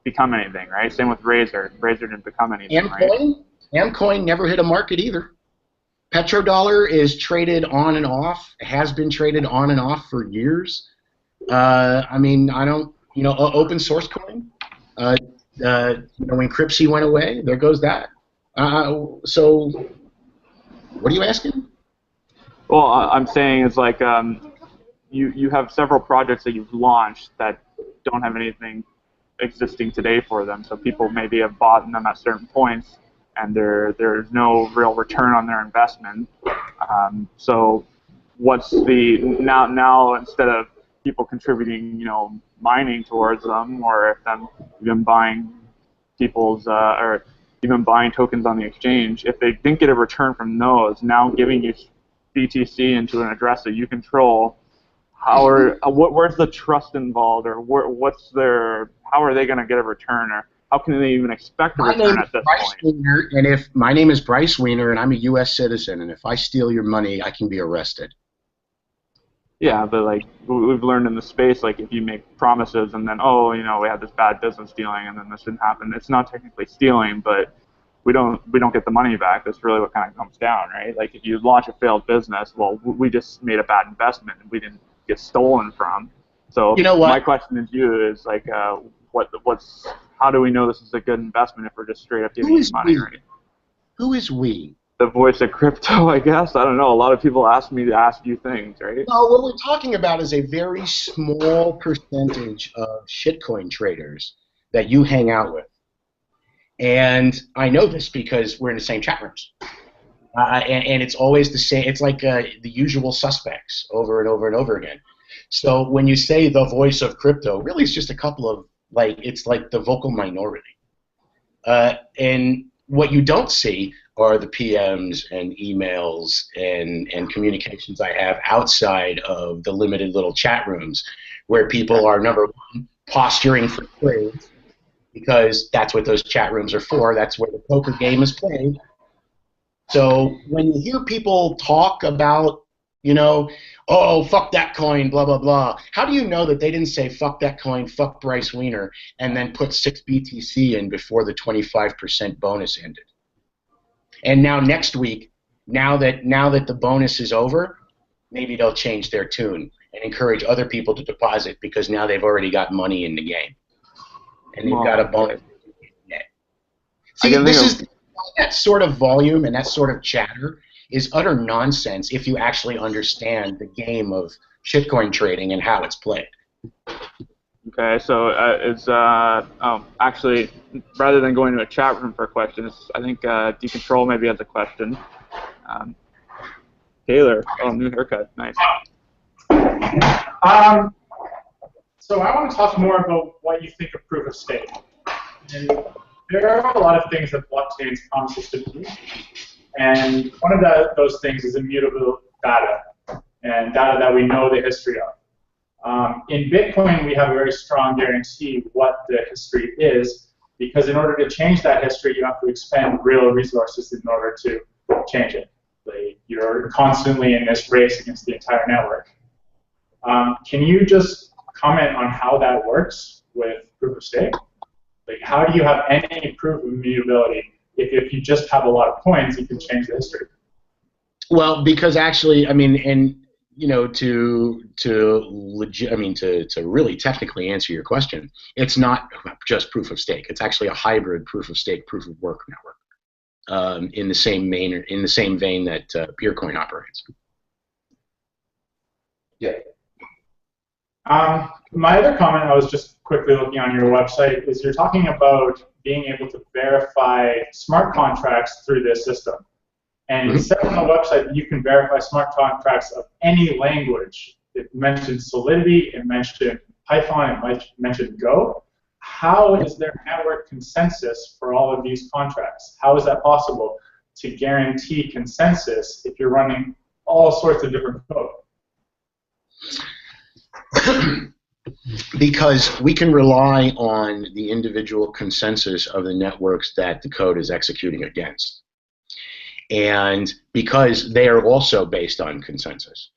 become anything, right? Same with Razor. Razor didn't become anything, right? Amcoin never hit a market either. Petrodollar is traded on and off. It has been traded on and off for years. I mean, I don't, you know, open source coin. You know, when Crypsy went away, there goes that. So, what are you asking? Well, I'm saying it's like you have several projects that you've launched that don't have anything existing today for them. So people maybe have bought them at certain points, and there's no real return on their investment. So what's the now instead of people contributing, you know, mining towards them, or if them even buying people's or even buying tokens on the exchange, if they didn't get a return from those, now giving you BTC into an address that you control, where's the trust involved, or how are they going to get a return, or how can they even expect a return at this point? And if my name is Bryce Weiner, and I'm a U.S. citizen, and if I steal your money, I can be arrested. Yeah, but like we've learned in the space, like if you make promises and then, oh, you know, we had this bad business dealing and then this didn't happen, it's not technically stealing, but we don't get the money back. That's really what kind of comes down, right? Like if you launch a failed business, well, we just made a bad investment and we didn't get stolen from. So you know what? My question to you is like, how do we know this is a good investment if we're just straight up giving you money, right? Who is we? The voice of crypto, I guess. I don't know. A lot of people ask me to ask you things, right? No, what we're talking about is a very small percentage of shitcoin traders that you hang out with. And I know this because we're in the same chat rooms. And it's always the same. It's like the usual suspects over and over and over again. So when you say the voice of crypto, really it's just a couple of Like, it's like the vocal minority. And what you don't see are the PMs and emails and communications I have outside of the limited little chat rooms where people are, number one, posturing for trades, because that's what those chat rooms are for. That's where the poker game is played. So when you hear people talk about, you know, oh, fuck that coin, blah, blah, blah, how do you know that they didn't say fuck that coin, fuck Bryce Weiner, and then put 6 BTC in before the 25% bonus ended? And now next week, now that the bonus is over, maybe they'll change their tune and encourage other people to deposit because now they've already got money in the game. And they've got a bonus. See, this is that sort of volume and that sort of chatter is utter nonsense if you actually understand the game of shitcoin trading and how it's played. Okay, so actually, rather than going to a chat room for questions, I think Decontrol maybe has a question. Taylor, new haircut, nice. So I want to talk more about what you think of proof of stake. And there are a lot of things that blockchains promise us to do, and one of those things is immutable data, and data that we know the history of. In Bitcoin, we have a very strong guarantee what the history is, because in order to change that history, you have to expend real resources in order to change it. Like, you're constantly in this race against the entire network. Can you just comment on how that works with proof of stake? Like, how do you have any proof of immutability if you just have a lot of coins, you can change the history? Well, because actually, I mean, and you know, to really technically answer your question, it's not just proof of stake. It's actually a hybrid proof of stake, proof of work network, in the same vein that Peercoin operates. Yeah. My other comment, I was just quickly looking on your website, is you're talking about being able to verify smart contracts through this system. And it says on the website that you can verify smart contracts of any language. It mentioned Solidity, it mentioned Python, it mentioned Go. How is there network consensus for all of these contracts? How is that possible to guarantee consensus if you're running all sorts of different code? Because we can rely on the individual consensus of the networks that the code is executing against. And because they are also based on consensus.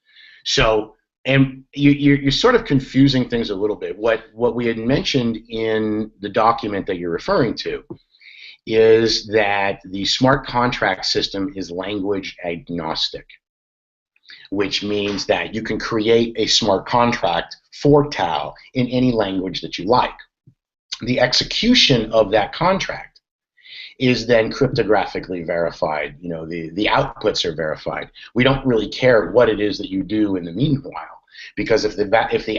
So, and you're sort of confusing things a little bit. What we had mentioned in the document that you're referring to is that the smart contract system is language agnostic, which means that you can create a smart contract for Tao in any language that you like. The execution of that contract is then cryptographically verified. You know, the outputs are verified. We don't really care what it is that you do in the meanwhile, because if the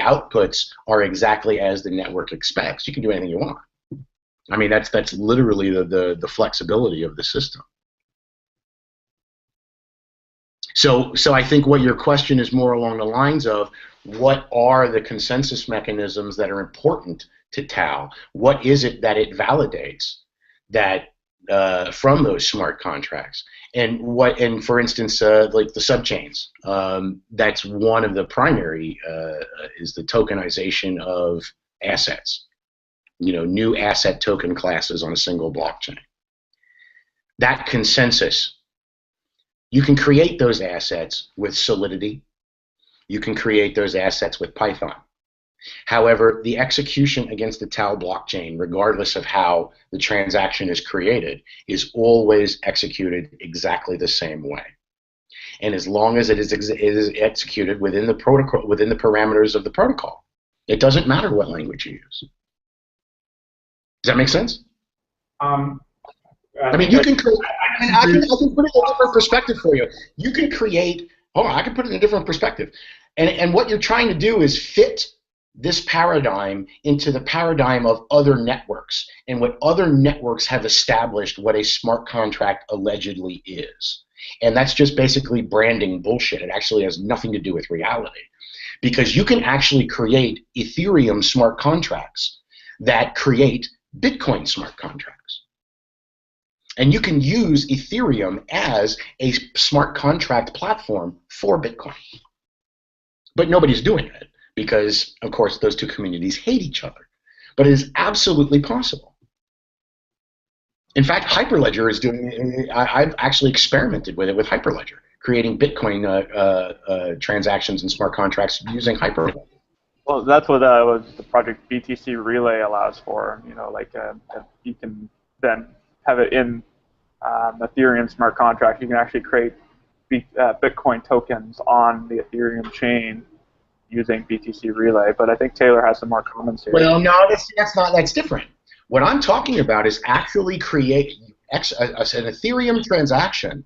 outputs are exactly as the network expects, you can do anything you want. I mean, that's literally the flexibility of the system. So I think what your question is more along the lines of, what are the consensus mechanisms that are important to Tao? What is it that it validates that from those smart contracts? And for instance, like the subchains, that's one of the primary is the tokenization of assets. You know, new asset token classes on a single blockchain. That consensus, you can create those assets with Solidity. You can create those assets with Python. However, the execution against the Tao blockchain, regardless of how the transaction is created, is always executed exactly the same way. And as long as it is executed within the protocol, within the parameters of the protocol, it doesn't matter what language you use. Does that make sense? I mean, you can create. I can put it in a different perspective for you. You can create. Hold on, I can put it in a different perspective. And what you're trying to do is fit this paradigm into the paradigm of other networks and what other networks have established what a smart contract allegedly is. And that's just basically branding bullshit. It actually has nothing to do with reality. Because you can actually create Ethereum smart contracts that create Bitcoin smart contracts. And you can use Ethereum as a smart contract platform for Bitcoin. But nobody's doing it because, of course, those two communities hate each other. But it is absolutely possible. In fact, Hyperledger is doing it. I've actually experimented with it with Hyperledger, creating Bitcoin transactions and smart contracts using Hyperledger. Well, that's what the project BTC Relay allows for. You know, like you can then have it in Ethereum smart contract. You can actually create Bitcoin tokens on the Ethereum chain using BTC Relay. But I think Taylor has some more comments here. Well, no, that's different. What I'm talking about is actually create an Ethereum transaction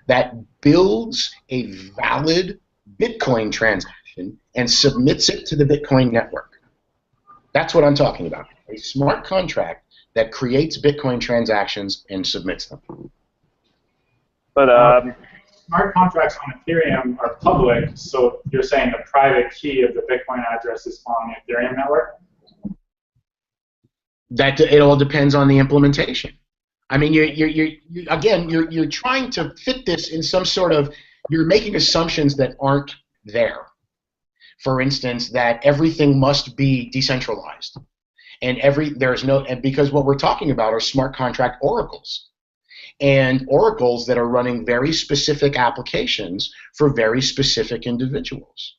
that builds a valid Bitcoin transaction and submits it to the Bitcoin network. That's what I'm talking about. A smart contract that creates Bitcoin transactions and submits them. But smart contracts on Ethereum are public, so you're saying the private key of the Bitcoin address is on the Ethereum network? That it all depends on the implementation. I mean, you're trying to fit this in some sort of, you're making assumptions that aren't there. For instance, that everything must be decentralized, and because what we're talking about are smart contract oracles, and oracles that are running very specific applications for very specific individuals.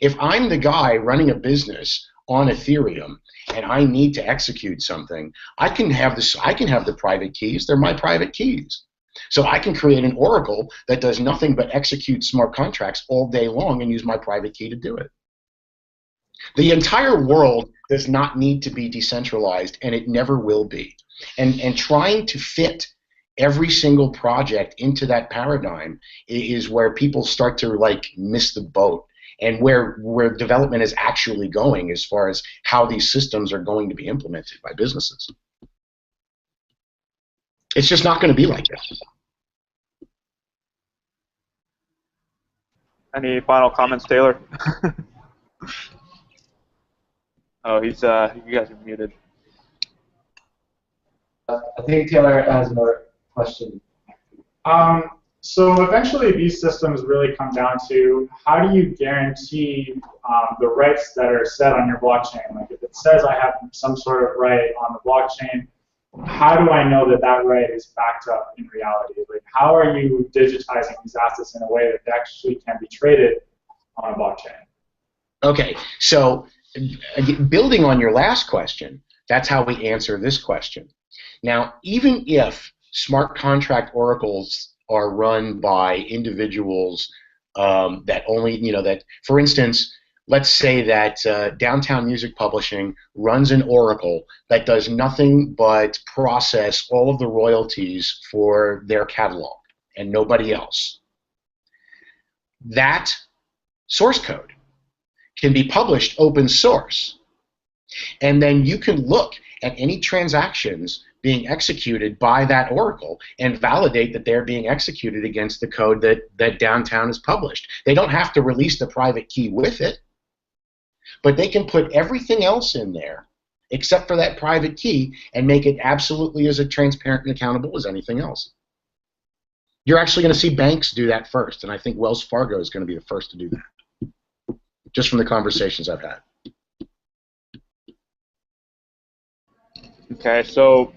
If I'm the guy running a business on Ethereum and I need to execute something, I can have the private keys. They're my private keys. So I can create an oracle that does nothing but execute smart contracts all day long and use my private key to do it. The entire world does not need to be decentralized, and it never will be. And trying to fit every single project into that paradigm is where people start to miss the boat, and where development is actually going as far as how these systems are going to be implemented by businesses. It's just not going to be like this. Any final comments, Taylor? Oh, you guys are muted. I think Taylor has another question. So eventually these systems really come down to how do you guarantee the rights that are set on your blockchain? Like if it says I have some sort of right on the blockchain, how do I know that that right is backed up in reality? Like how are you digitizing these assets in a way that they actually can be traded on a blockchain? Okay, so building on your last question, that's how we answer this question. Now, even if smart contract oracles are run by individuals that only, that, for instance, let's say that Downtown Music Publishing runs an oracle that does nothing but process all of the royalties for their catalog and nobody else. That source code can be published open source, and then you can look at any transactions being executed by that oracle and validate that they're being executed against the code that Downtown has published. They don't have to release the private key with it, but they can put everything else in there except for that private key and make it absolutely as transparent and accountable as anything else. You're actually going to see banks do that first, and I think Wells Fargo is going to be the first to do that, just from the conversations I've had. Okay, so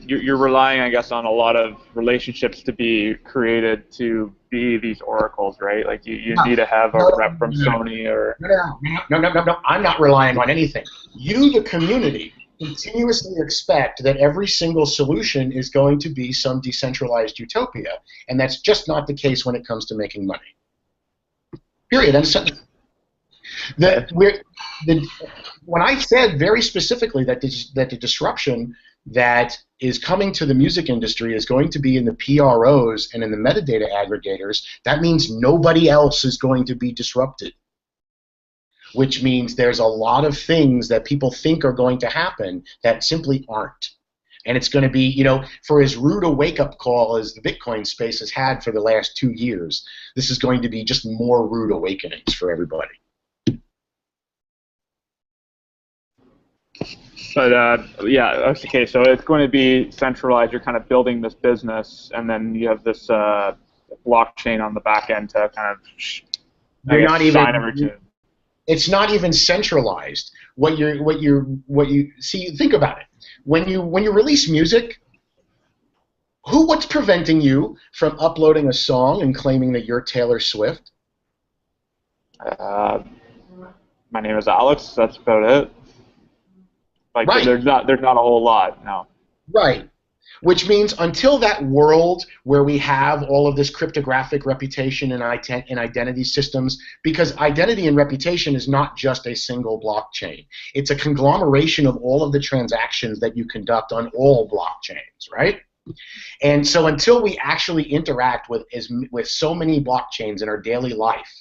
you're relying, I guess, on a lot of relationships to be created to be these oracles, right? Like you need to have a rep from Sony or... No. I'm not relying on anything. You, the community, continuously expect that every single solution is going to be some decentralized utopia, and that's just not the case when it comes to making money. Period. When I said very specifically that the disruption that is coming to the music industry is going to be in the PROs and in the metadata aggregators, that means nobody else is going to be disrupted, which means there's a lot of things that people think are going to happen that simply aren't. And it's going to be, for as rude a wake-up call as the Bitcoin space has had for the last 2 years, this is going to be just more rude awakenings for everybody. But yeah, okay. So it's going to be centralized. You're kind of building this business, and then you have this blockchain on the back end to kind of sign everything. It's not even centralized. What you see? Think about it. When you release music, what's preventing you from uploading a song and claiming that you're Taylor Swift? My name is Alex. That's about it. Like, right. There's not a whole lot. No. Right. Which means until that world where we have all of this cryptographic reputation and identity systems, because identity and reputation is not just a single blockchain. It's a conglomeration of all of the transactions that you conduct on all blockchains, right? And so until we actually interact with so many blockchains in our daily life,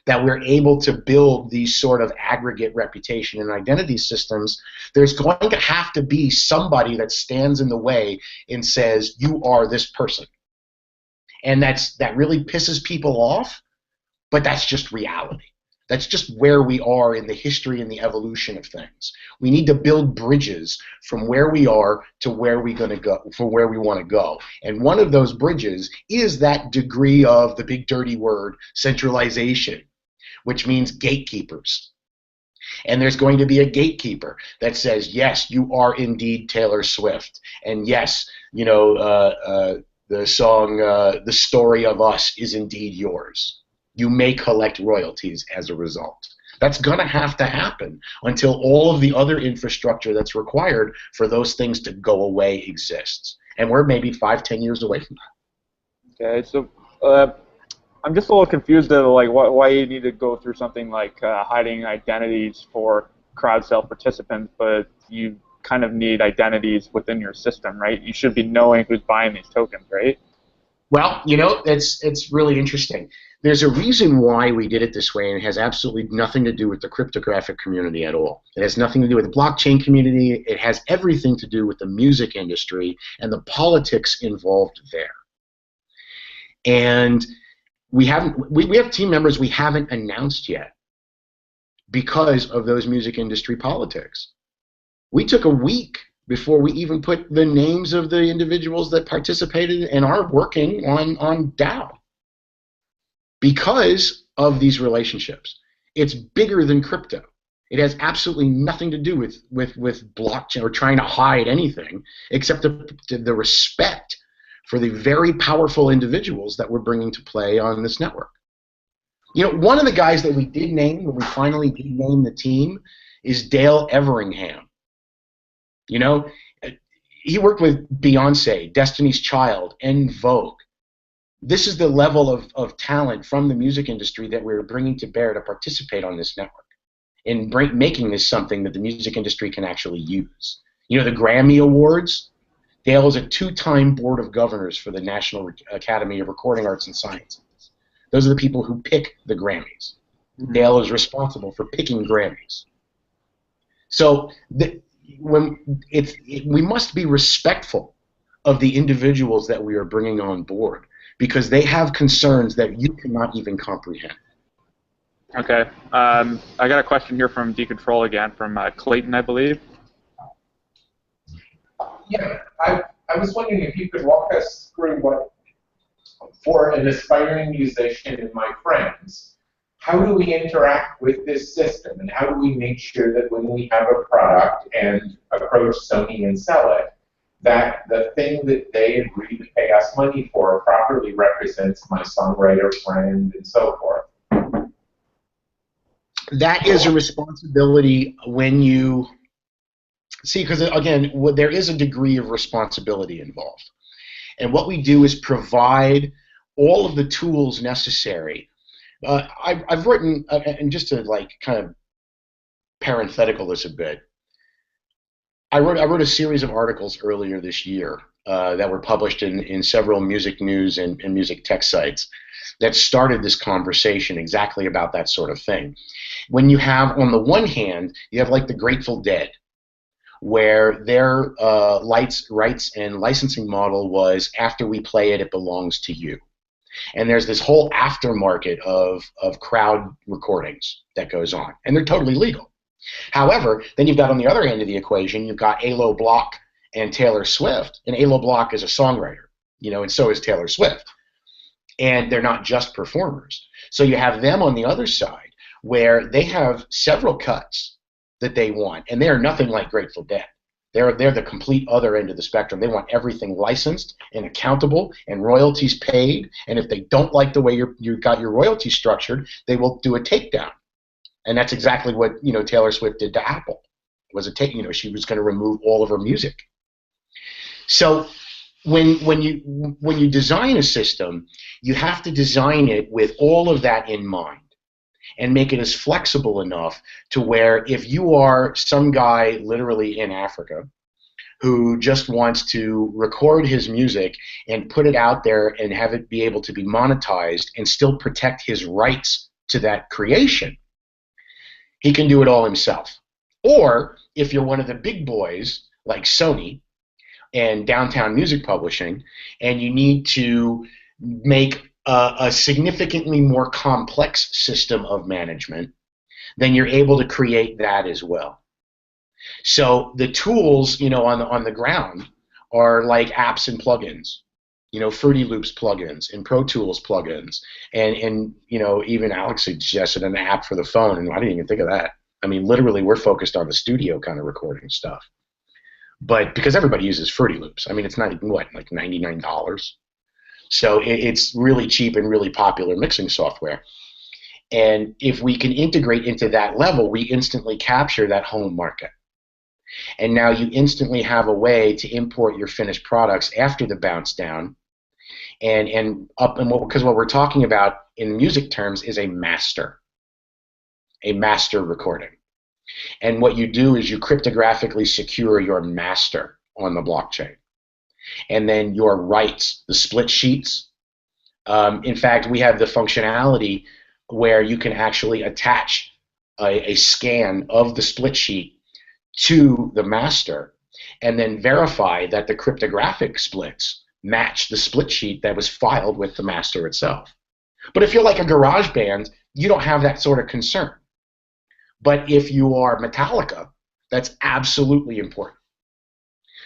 that we're able to build these sort of aggregate reputation and identity systems, there's going to have to be somebody that stands in the way and says, you are this person. And that really pisses people off, but that's just reality. That's just where we are in the history and the evolution of things. We need to build bridges from where we are to where we're going to go, for where we want to go. And one of those bridges is that degree of the big dirty word, centralization, which means gatekeepers. And there's going to be a gatekeeper that says, yes, you are indeed Taylor Swift. And yes, the song The Story of Us is indeed yours. You may collect royalties as a result. That's going to happen until all of the other infrastructure that's required for those things to go away exists. And we're maybe 5-10 years away from that. Okay, so I'm just a little confused at like why you need to go through something like hiding identities for crowd sale participants, but you kind of need identities within your system, right? You should be knowing who's buying these tokens, right? Well, it's really interesting. There's a reason why we did it this way, and it has absolutely nothing to do with the cryptographic community at all. It has nothing to do with the blockchain community. It has everything to do with the music industry and the politics involved there. And we have team members we haven't announced yet because of those music industry politics. We took a week before we even put the names of the individuals that participated and are working on DAO because of these relationships. It's bigger than crypto. It has absolutely nothing to do with blockchain or trying to hide anything except the respect for the very powerful individuals that we're bringing to play on this network. One of the guys that we did name, when we finally did name the team, is Dale Everingham. He worked with Beyonce, Destiny's Child, En Vogue. This is the level of talent from the music industry that we're bringing to bear to participate on this network and making this something that the music industry can actually use. The Grammy Awards, Dale is a 2-time board of governors for the National Academy of Recording Arts and Sciences. Those are the people who pick the Grammys. Dale is responsible for picking Grammys. So we must be respectful of the individuals that we are bringing on board because they have concerns that you cannot even comprehend. Okay. I got a question here from Decontrol again, from Clayton, I believe. Yeah, I was wondering if you could walk us through what, for an aspiring musician and my friends, how do we interact with this system, and how do we make sure that when we have a product and approach Sony and sell it, that the thing that they agree to pay us money for properly represents my songwriter friend and so forth? That is a responsibility when you see, because again, there is a degree of responsibility involved. And what we do is provide all of the tools necessary. I've written, and just to kind of parenthetical this a bit, I wrote a series of articles earlier this year that were published in several music news and music tech sites that started this conversation exactly about that sort of thing. When you have, on the one hand, you have like the Grateful Dead, where their rights and licensing model was, after we play it, it belongs to you. And there's this whole aftermarket of crowd recordings that goes on, and they're totally legal. However, then you've got on the other end of the equation, you've got Alo Block and Taylor Swift, and Alo Block is a songwriter, and so is Taylor Swift. And they're not just performers. So you have them on the other side where they have several cuts that they want, and they are nothing like Grateful Dead. They're the complete other end of the spectrum. They want everything licensed and accountable and royalties paid, and if they don't like the way you got your royalties structured, they will do a takedown. And that's exactly what Taylor Swift did to Apple. Was a take, she was going to remove all of her music. So when you design a system, you have to design it with all of that in mind and make it as flexible enough to where if you are some guy literally in Africa who just wants to record his music and put it out there and have it be able to be monetized and still protect his rights to that creation, he can do it all himself. Or if you're one of the big boys like Sony and Downtown Music Publishing, and you need to make a significantly more complex system of management, then you're able to create that as well. So the tools, on the ground are like apps and plugins, Fruity Loops plugins and Pro Tools plugins, and even Alex suggested an app for the phone, and I didn't even think of that. I mean, literally, we're focused on the studio kind of recording stuff. But because everybody uses Fruity Loops, I mean, it's not even, like $99. So it's really cheap and really popular mixing software. And if we can integrate into that level, we instantly capture that home market. And now you instantly have a way to import your finished products after the bounce down and up, and because what we're talking about in music terms is a master recording. And what you do is you cryptographically secure your master on the blockchain. And then your rights, the split sheets. In fact, we have the functionality where you can actually attach a scan of the split sheet to the master and then verify that the cryptographic splits match the split sheet that was filed with the master itself. But if you're like a garage band, you don't have that sort of concern. But if you are Metallica, that's absolutely important.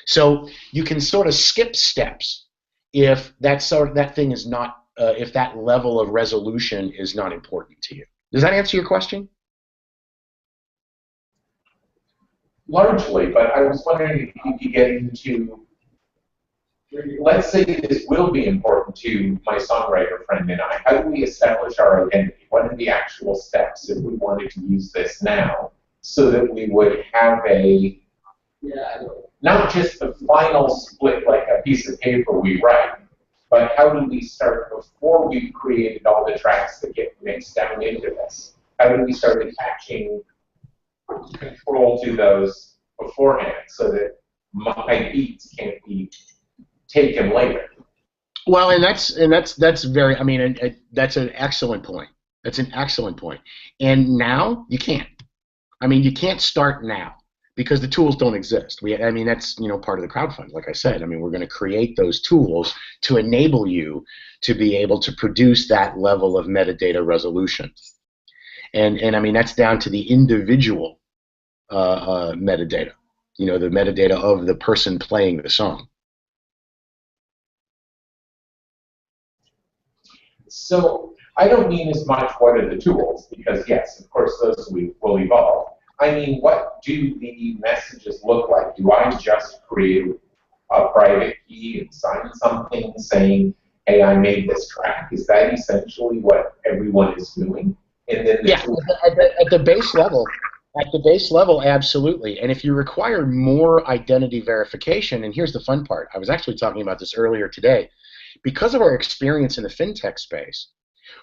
So you can sort of skip steps if that thing is not, if that level of resolution is not important to you. Does that answer your question? Largely, but I was wondering if you could get into, let's say this will be important to my songwriter friend and I. How do we establish our identity? What are the actual steps if we wanted to use this now so that we would have a, not just the final split like a piece of paper we write, but how do we start before we've created all the tracks that get mixed down into this? How do we start attaching control to those beforehand so that my beats can't be taken later? Well, and that's very, I mean, that's an excellent point. That's an excellent point. And now you can't. I mean, you can't start now because the tools don't exist. I mean, that's part of the crowdfund. Like I said, I mean, we're going to create those tools to enable you to be able to produce that level of metadata resolution. And I mean, that's down to the individual metadata. The metadata of the person playing the song. So I don't mean as much what are the tools, because yes, of course those will evolve. I mean, what do the messages look like? Do I just create a private key and sign something saying, hey, I made this track? Is that essentially what everyone is doing? And then yeah, at the base level. At the base level, absolutely. And if you require more identity verification, and here's the fun part. I was actually talking about this earlier today. Because of our experience in the fintech space,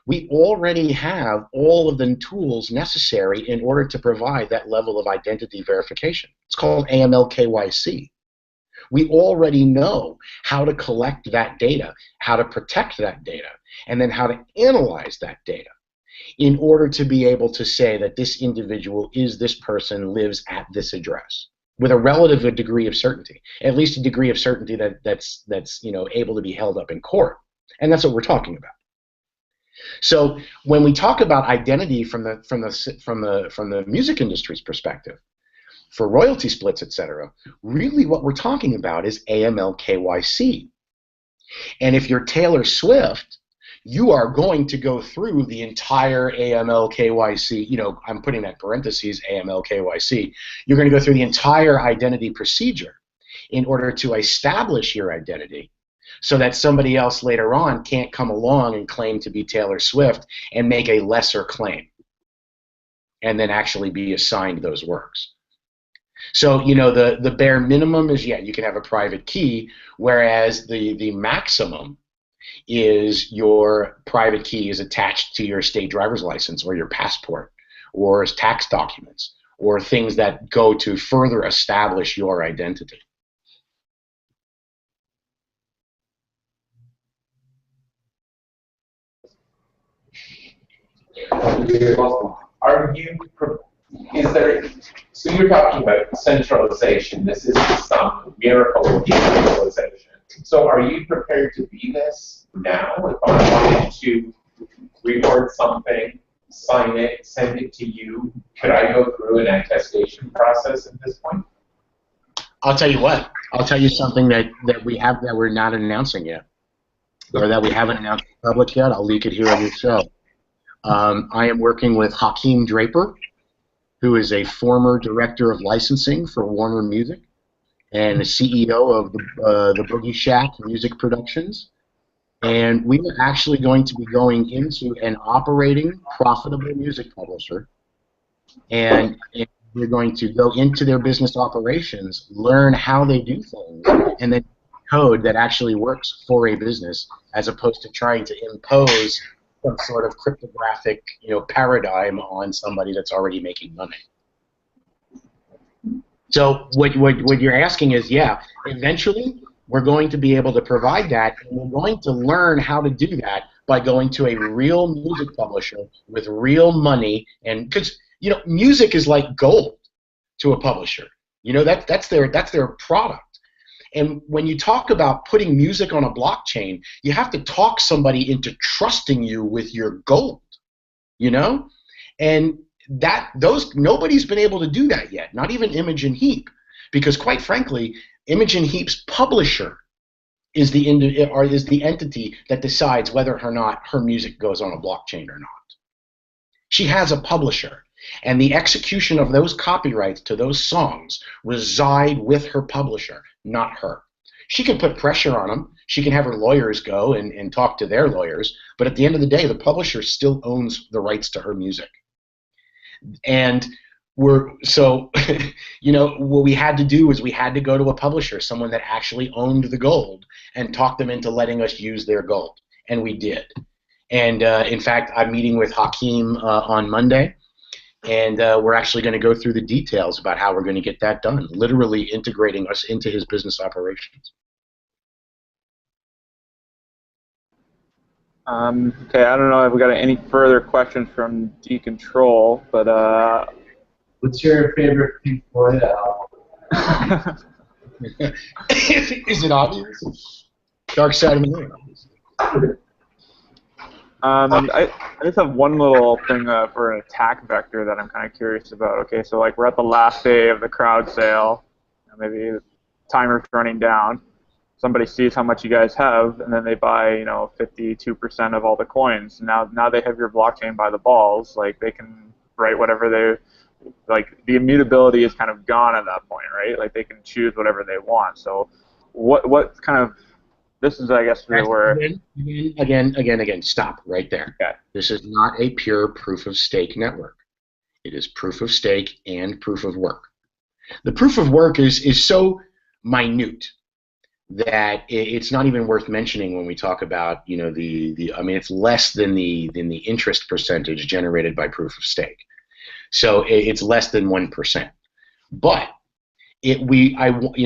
we already have all of the tools necessary in order to provide that level of identity verification. It's called AML KYC. We already know how to collect that data, how to protect that data, and then how to analyze that data in order to be able to say that this individual is this person, lives at this address, with a relative degree of certainty, at least a degree of certainty that's able to be held up in court, and that's what we're talking about. So when we talk about identity from the music industry's perspective, for royalty splits, etc., really what we're talking about is AML KYC. And if you're Taylor Swift, you are going to go through the entire AML KYC, you know, I'm putting that in parentheses, AML KYC. You're going to go through the entire identity procedure in order to establish your identity so that somebody else later on can't come along and claim to be Taylor Swift and make a lesser claim and then actually be assigned those works. So, you know, the bare minimum is, yeah, you can have a private key, whereas the maximum is your private key is attached to your state driver's license or your passport or as tax documents or things that go to further establish your identity. Are you, is there, so you're talking about centralization. This isn't some miracle of decentralization. So are you prepared to be this now? If I wanted to record something, sign it, send it to you, could I go through an attestation process at this point? I'll tell you what. I'll tell you something that we have that we're not announcing yet, or that we haven't announced in public yet. I'll leak it here on your show. I am working with Hakeem Draper, who is a former director of licensing for Warner Music and the CEO of the Boogie Shack Music Productions. And we are actually going to be going into an operating, profitable music publisher, and we're going to go into their business operations, learn how they do things, and then code that actually works for a business, as opposed to trying to impose some sort of cryptographic, you know, paradigm on somebody that's already making money. So what you're asking is, yeah, eventually we're going to be able to provide that, and we're going to learn how to do that by going to a real music publisher with real money, and because, you know, music is like gold to a publisher. You know, that's their product. And when you talk about putting music on a blockchain, you have to talk somebody into trusting you with your gold, you know? And nobody's been able to do that yet, not even Imogen Heap, because quite frankly, Imogen Heap's publisher is the entity that decides whether or not her music goes on a blockchain or not. She has a publisher, and the execution of those copyrights to those songs reside with her publisher, not her. She can put pressure on them. She can have her lawyers go and talk to their lawyers, but at the end of the day, the publisher still owns the rights to her music. And you know, what we had to do is we had to go to a publisher, someone that actually owned the gold, and talk them into letting us use their gold, and we did. And in fact, I'm meeting with Hakeem on Monday, and we're actually going to go through the details about how we're going to get that done, literally integrating us into his business operations. Okay, I don't know if we got any further questions from D-Control, but what's your favorite Pink Floyd album? Is it obvious? Dark Side of the Moon. I just have one little thing for an attack vector that I'm kind of curious about. Okay, so like we're at the last day of the crowd sale, maybe the timer's running down. Somebody sees how much you guys have, and then they buy, you know, 52% of all the coins. Now they have your blockchain by the balls. Like they can write whatever they like. The immutability is kind of gone at that point, right? Like they can choose whatever they want. So what kind of this is, I guess, where again, stop right there. Okay. This is not a pure proof of stake network. It is proof of stake and proof of work. The proof of work is so minute that it's not even worth mentioning when we talk about, you know, I mean, it's less than the interest percentage generated by proof of stake. So it's less than 1%. But you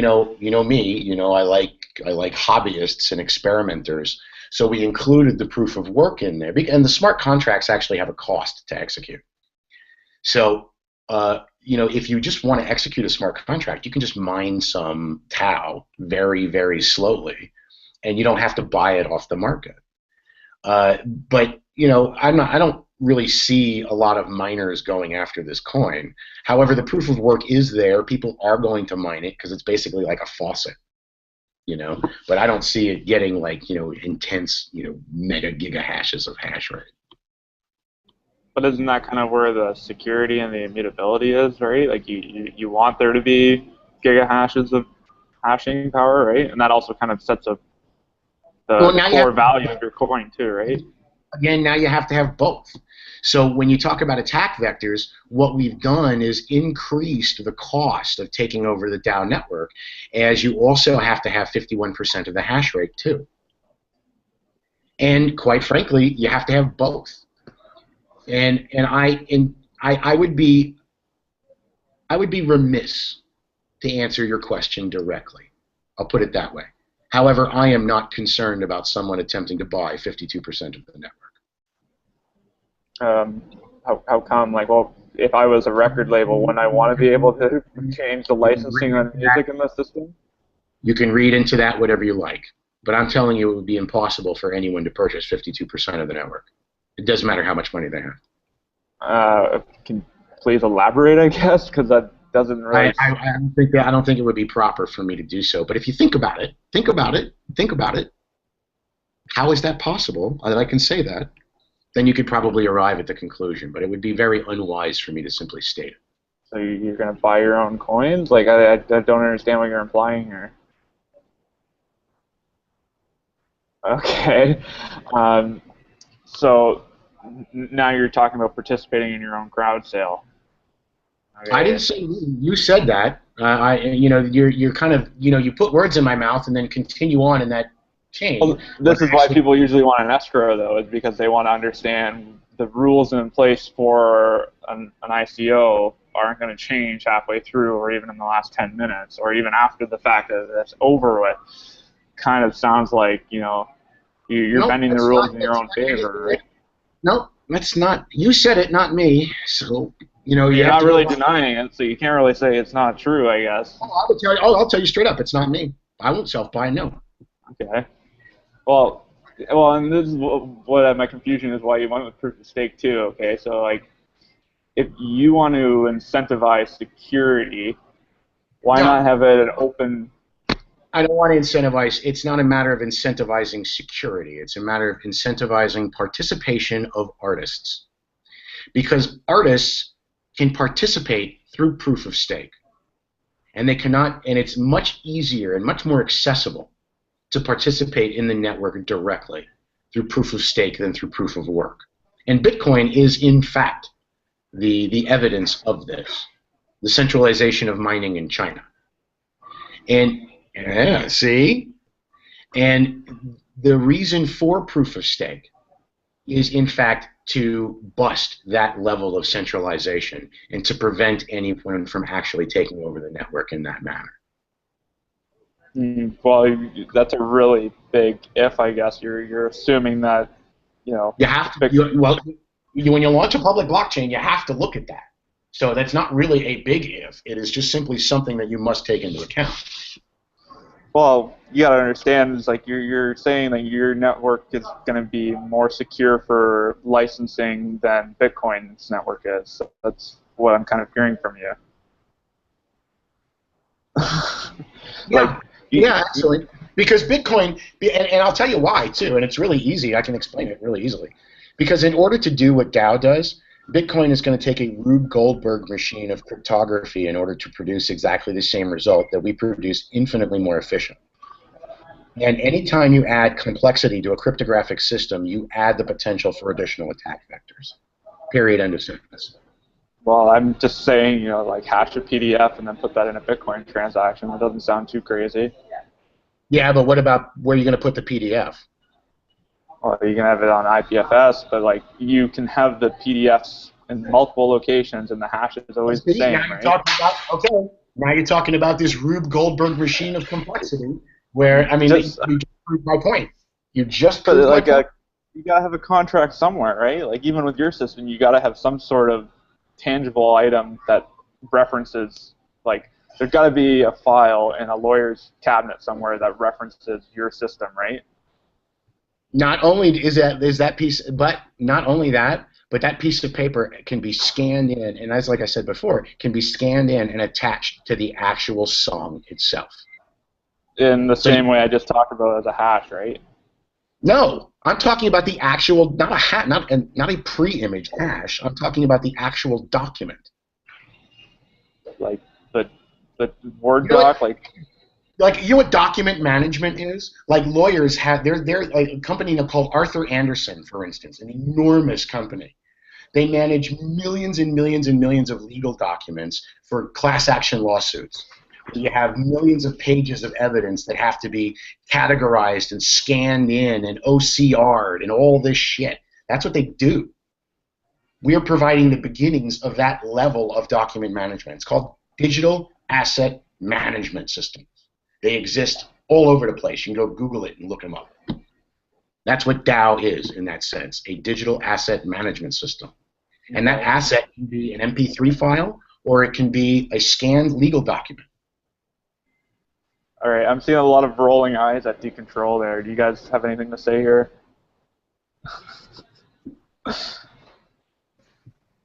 know me, I like hobbyists and experimenters. So we included the proof of work in there, and the smart contracts actually have a cost to execute. So you know, if you just want to execute a smart contract, you can just mine some Tao very, very slowly, and you don't have to buy it off the market. But you know, I don't really see a lot of miners going after this coin. However, the proof of work is there. People are going to mine it because it's basically like a faucet, you know. But I don't see it getting like, you know, intense, you know, mega gigahashes of hash rate. But isn't that kind of where the security and the immutability is, right? Like you want there to be gigahashes of hashing power, right? And that also kind of sets up the core value of your coin too, right? Again, now you have to have both. So when you talk about attack vectors, what we've done is increased the cost of taking over the Tao network, as you also have to have 51% of the hash rate too. And quite frankly, you have to have both. And I would be remiss to answer your question directly. I'll put it that way. However, I am not concerned about someone attempting to buy 52% of the network. How come? Like, well, if I was a record label, wouldn't I want to be able to change the licensing on music in the system? You can read into that whatever you like, but I'm telling you it would be impossible for anyone to purchase 52% of the network. It doesn't matter how much money they have. Can you please elaborate, I guess, because that doesn't really. I don't think it would be proper for me to do so. But if you think about it, how is that possible that I can say that? Then you could probably arrive at the conclusion. But it would be very unwise for me to simply state it. So you're going to buy your own coins? Like, I don't understand what you're implying here. Okay. So now you're talking about participating in your own crowd sale. Okay. I didn't say you said that. You know, you're kind of, you know, you put words in my mouth and then continue on in that chain. Well, this is why people usually want an escrow, though, is because they want to understand the rules in place for an ICO aren't going to change halfway through, or even in the last 10 minutes, or even after the fact that it's over with. Kind of sounds like, you know, you're bending the rules in your own favor, right? No, that's not. You said it, not me. So, you know, you're not really denying it, so you can't really say it's not true, I guess. Oh, I'll tell you straight up, it's not me. I won't self-buy, no. Okay. Well, and this is what my confusion is why you went with proof of stake too. Okay, so like, if you want to incentivize security, why not have it an open? I don't want to incentivize. It's not a matter of incentivizing security. It's a matter of incentivizing participation of artists, because artists can participate through proof of stake, and they cannot. And it's much easier and much more accessible to participate in the network directly through proof of stake than through proof of work. And Bitcoin is, in fact, the evidence of this, the centralization of mining in China. And, see? And the reason for proof of stake is, in fact, to bust that level of centralization and to prevent anyone from actually taking over the network in that manner. Well, that's a really big if, I guess. You're assuming that, you know. You have to. When you launch a public blockchain, you have to look at that. So that's not really a big if. It is just simply something that you must take into account. Well, you got to understand, it's like you're saying that your network is going to be more secure for licensing than Bitcoin's network is. So that's what I'm kind of hearing from you. Yeah, absolutely. Because Bitcoin, and I'll tell you why, too, and it's really easy. I can explain it really easily. Because in order to do what DAO does, Bitcoin is going to take a Rube Goldberg machine of cryptography in order to produce exactly the same result that we produce infinitely more efficient. And anytime you add complexity to a cryptographic system, you add the potential for additional attack vectors. Period. End of sentence. Well, I'm just saying, you know, like hash a PDF and then put that in a Bitcoin transaction. That doesn't sound too crazy. Yeah, but what about where you're going to put the PDF? Well, you can have it on IPFS, but like you can have the PDFs in multiple locations, and the hash is always the same, right? Now you're talking about this Rube Goldberg machine of complexity, where I mean, you just proved my point. You just proved my point. You gotta have a contract somewhere, right? Like even with your system, you gotta have some sort of tangible item that references, like there's got to be a file in a lawyer's cabinet somewhere that references your system, right? Not only is that piece, but not only that, but that piece of paper can be scanned in, and as like I said before, can be scanned in and attached to the actual song itself. In the same way I just talked about as a hash, right? No, I'm talking about the actual, not a pre-image hash. I'm talking about the actual document. Like the Word doc, like you know what document management is? Like lawyers have, they're like a company called Arthur Andersen, for instance, an enormous company. They manage millions and millions and millions of legal documents for class action lawsuits. You have millions of pages of evidence that have to be categorized and scanned in and OCR'd and all this shit. That's what they do. We are providing the beginnings of that level of document management. It's called Digital Asset Management Systems. They exist all over the place. You can go Google it and look them up. That's what DAO is in that sense, a digital asset management system. And that asset can be an MP3 file or it can be a scanned legal document. all right, I'm seeing a lot of rolling eyes at decontrol there. Do you guys have anything to say here?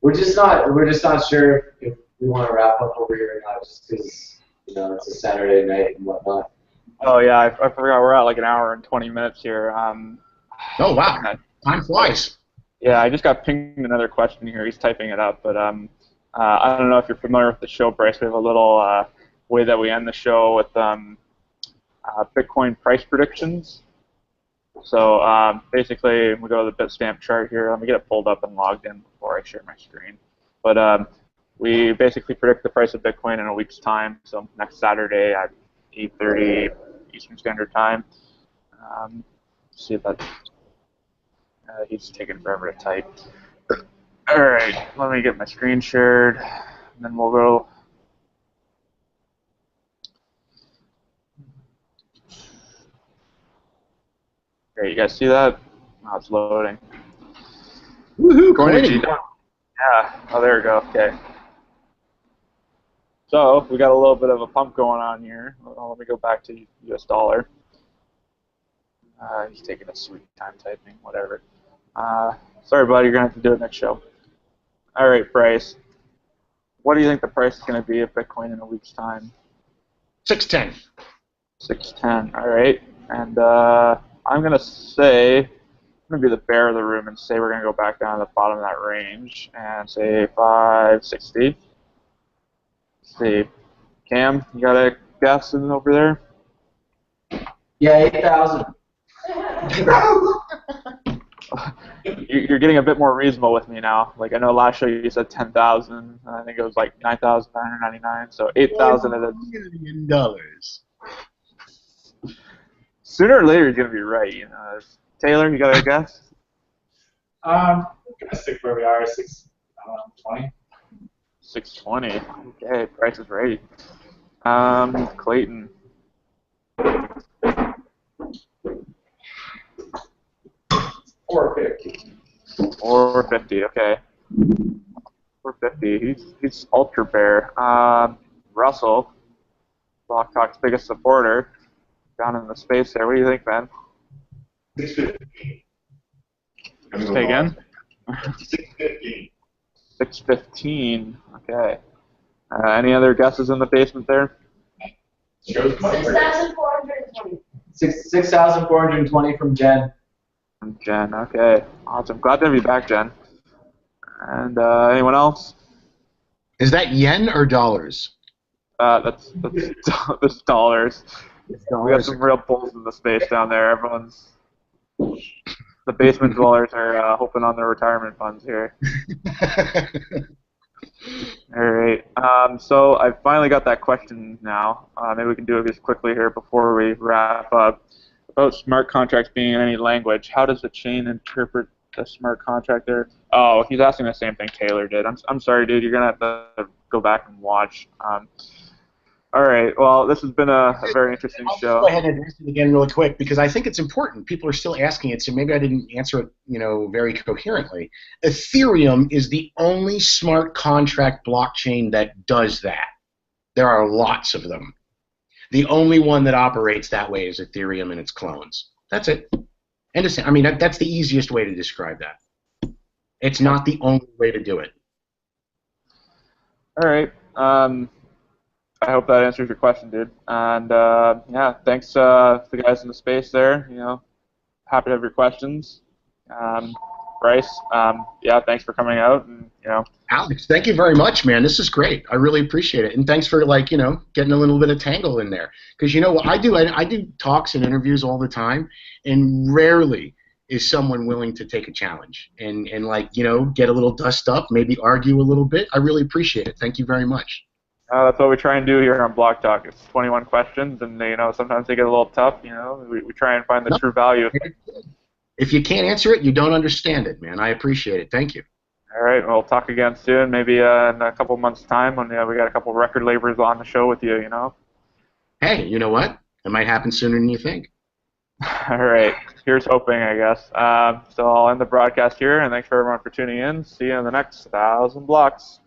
We're just not sure if we want to wrap up over here or not, just because it's a Saturday night and whatnot. Oh yeah, I forgot we're at like an hour and 20 minutes here. Oh wow, time flies. Yeah, I just got pinged another question here. He's typing it up, but I don't know if you're familiar with the show, Bryce. We have a little way that we end the show with Bitcoin price predictions. So basically, we go to the Bitstamp chart here. Let me get it pulled up and logged in before I share my screen. But we basically predict the price of Bitcoin in a week's time. So next Saturday at 8:30 Eastern Standard Time. See if that. He's taking forever to type. All right, let me get my screen shared, and then we'll go. Okay, you guys see that? Oh, it's loading. Woohoo! Yeah. Oh, there we go. Okay. So we got a little bit of a pump going on here. Let me go back to US dollar. He's taking a sweet time typing. Whatever. Sorry, buddy. You're gonna have to do it next show. All right, Bryce. What do you think the price is gonna be of Bitcoin in a week's time? 610. 610. All right. And I'm gonna say, I'm gonna be the bear of the room and say we're gonna go back down to the bottom of that range and say 560. Let's see, Cam, you got a guess in over there? Yeah, 8,000. You're getting a bit more reasonable with me now. Like I know last show you said 10,000. I think it was like 9,999. So 8,000 of it. $1,000,000. Sooner or later, he's gonna be right. Taylor, you got a guess? I'm gonna stick where we are, 620. 620. Okay, price is right. Clayton. 450. 450. Okay. 450. He's ultra bear. Russell, Blocktalk's biggest supporter, down in the space there. What do you think, Ben? 650. Say again? 650. 615. Okay. Any other guesses in the basement there? Shows my 6,420. 6,420 from Jen. Jen. Okay. Awesome. Glad to have you back, Jen. And anyone else? Is that yen or dollars? That's dollars. We got some real bulls in the space down there. The basement dwellers are hoping on their retirement funds here. All right. So I finally got that question now. Maybe we can do it just quickly here before we wrap up. About smart contracts being in any language, how does the chain interpret the smart contract there? Oh, he's asking the same thing Taylor did. I'm sorry, dude. You're gonna have to go back and watch. All right. Well, this has been a very interesting show. I'll go ahead and address it again really quick because I think it's important. People are still asking it, so maybe I didn't answer it, very coherently. Ethereum is the only smart contract blockchain that does that. There are lots of them. The only one that operates that way is Ethereum and its clones. That's it. I mean, that's the easiest way to describe that. It's not the only way to do it. All right. I hope that answers your question, dude. And yeah, thanks to the guys in the space there. You know, happy to have your questions. Bryce, yeah, thanks for coming out. And you know, Alex, thank you very much, man. This is great. I really appreciate it, and thanks for getting a little bit of tangle in there. Because you know what I do? I do talks and interviews all the time, and rarely is someone willing to take a challenge and get a little dust up, maybe argue a little bit. I really appreciate it. Thank you very much. that's what we try and do here on Blocktalk. It's 21 questions, and you know, sometimes they get a little tough. You know, we try and find the true value. If you can't answer it, you don't understand it, man. I appreciate it. Thank you. All right, we'll talk again soon, maybe in a couple months' time when we got a couple record labels on the show with you, you know? Hey, you know what? It might happen sooner than you think. All right, here's hoping, I guess. So I'll end the broadcast here, and thanks for everyone for tuning in. See you in the next 1,000 blocks.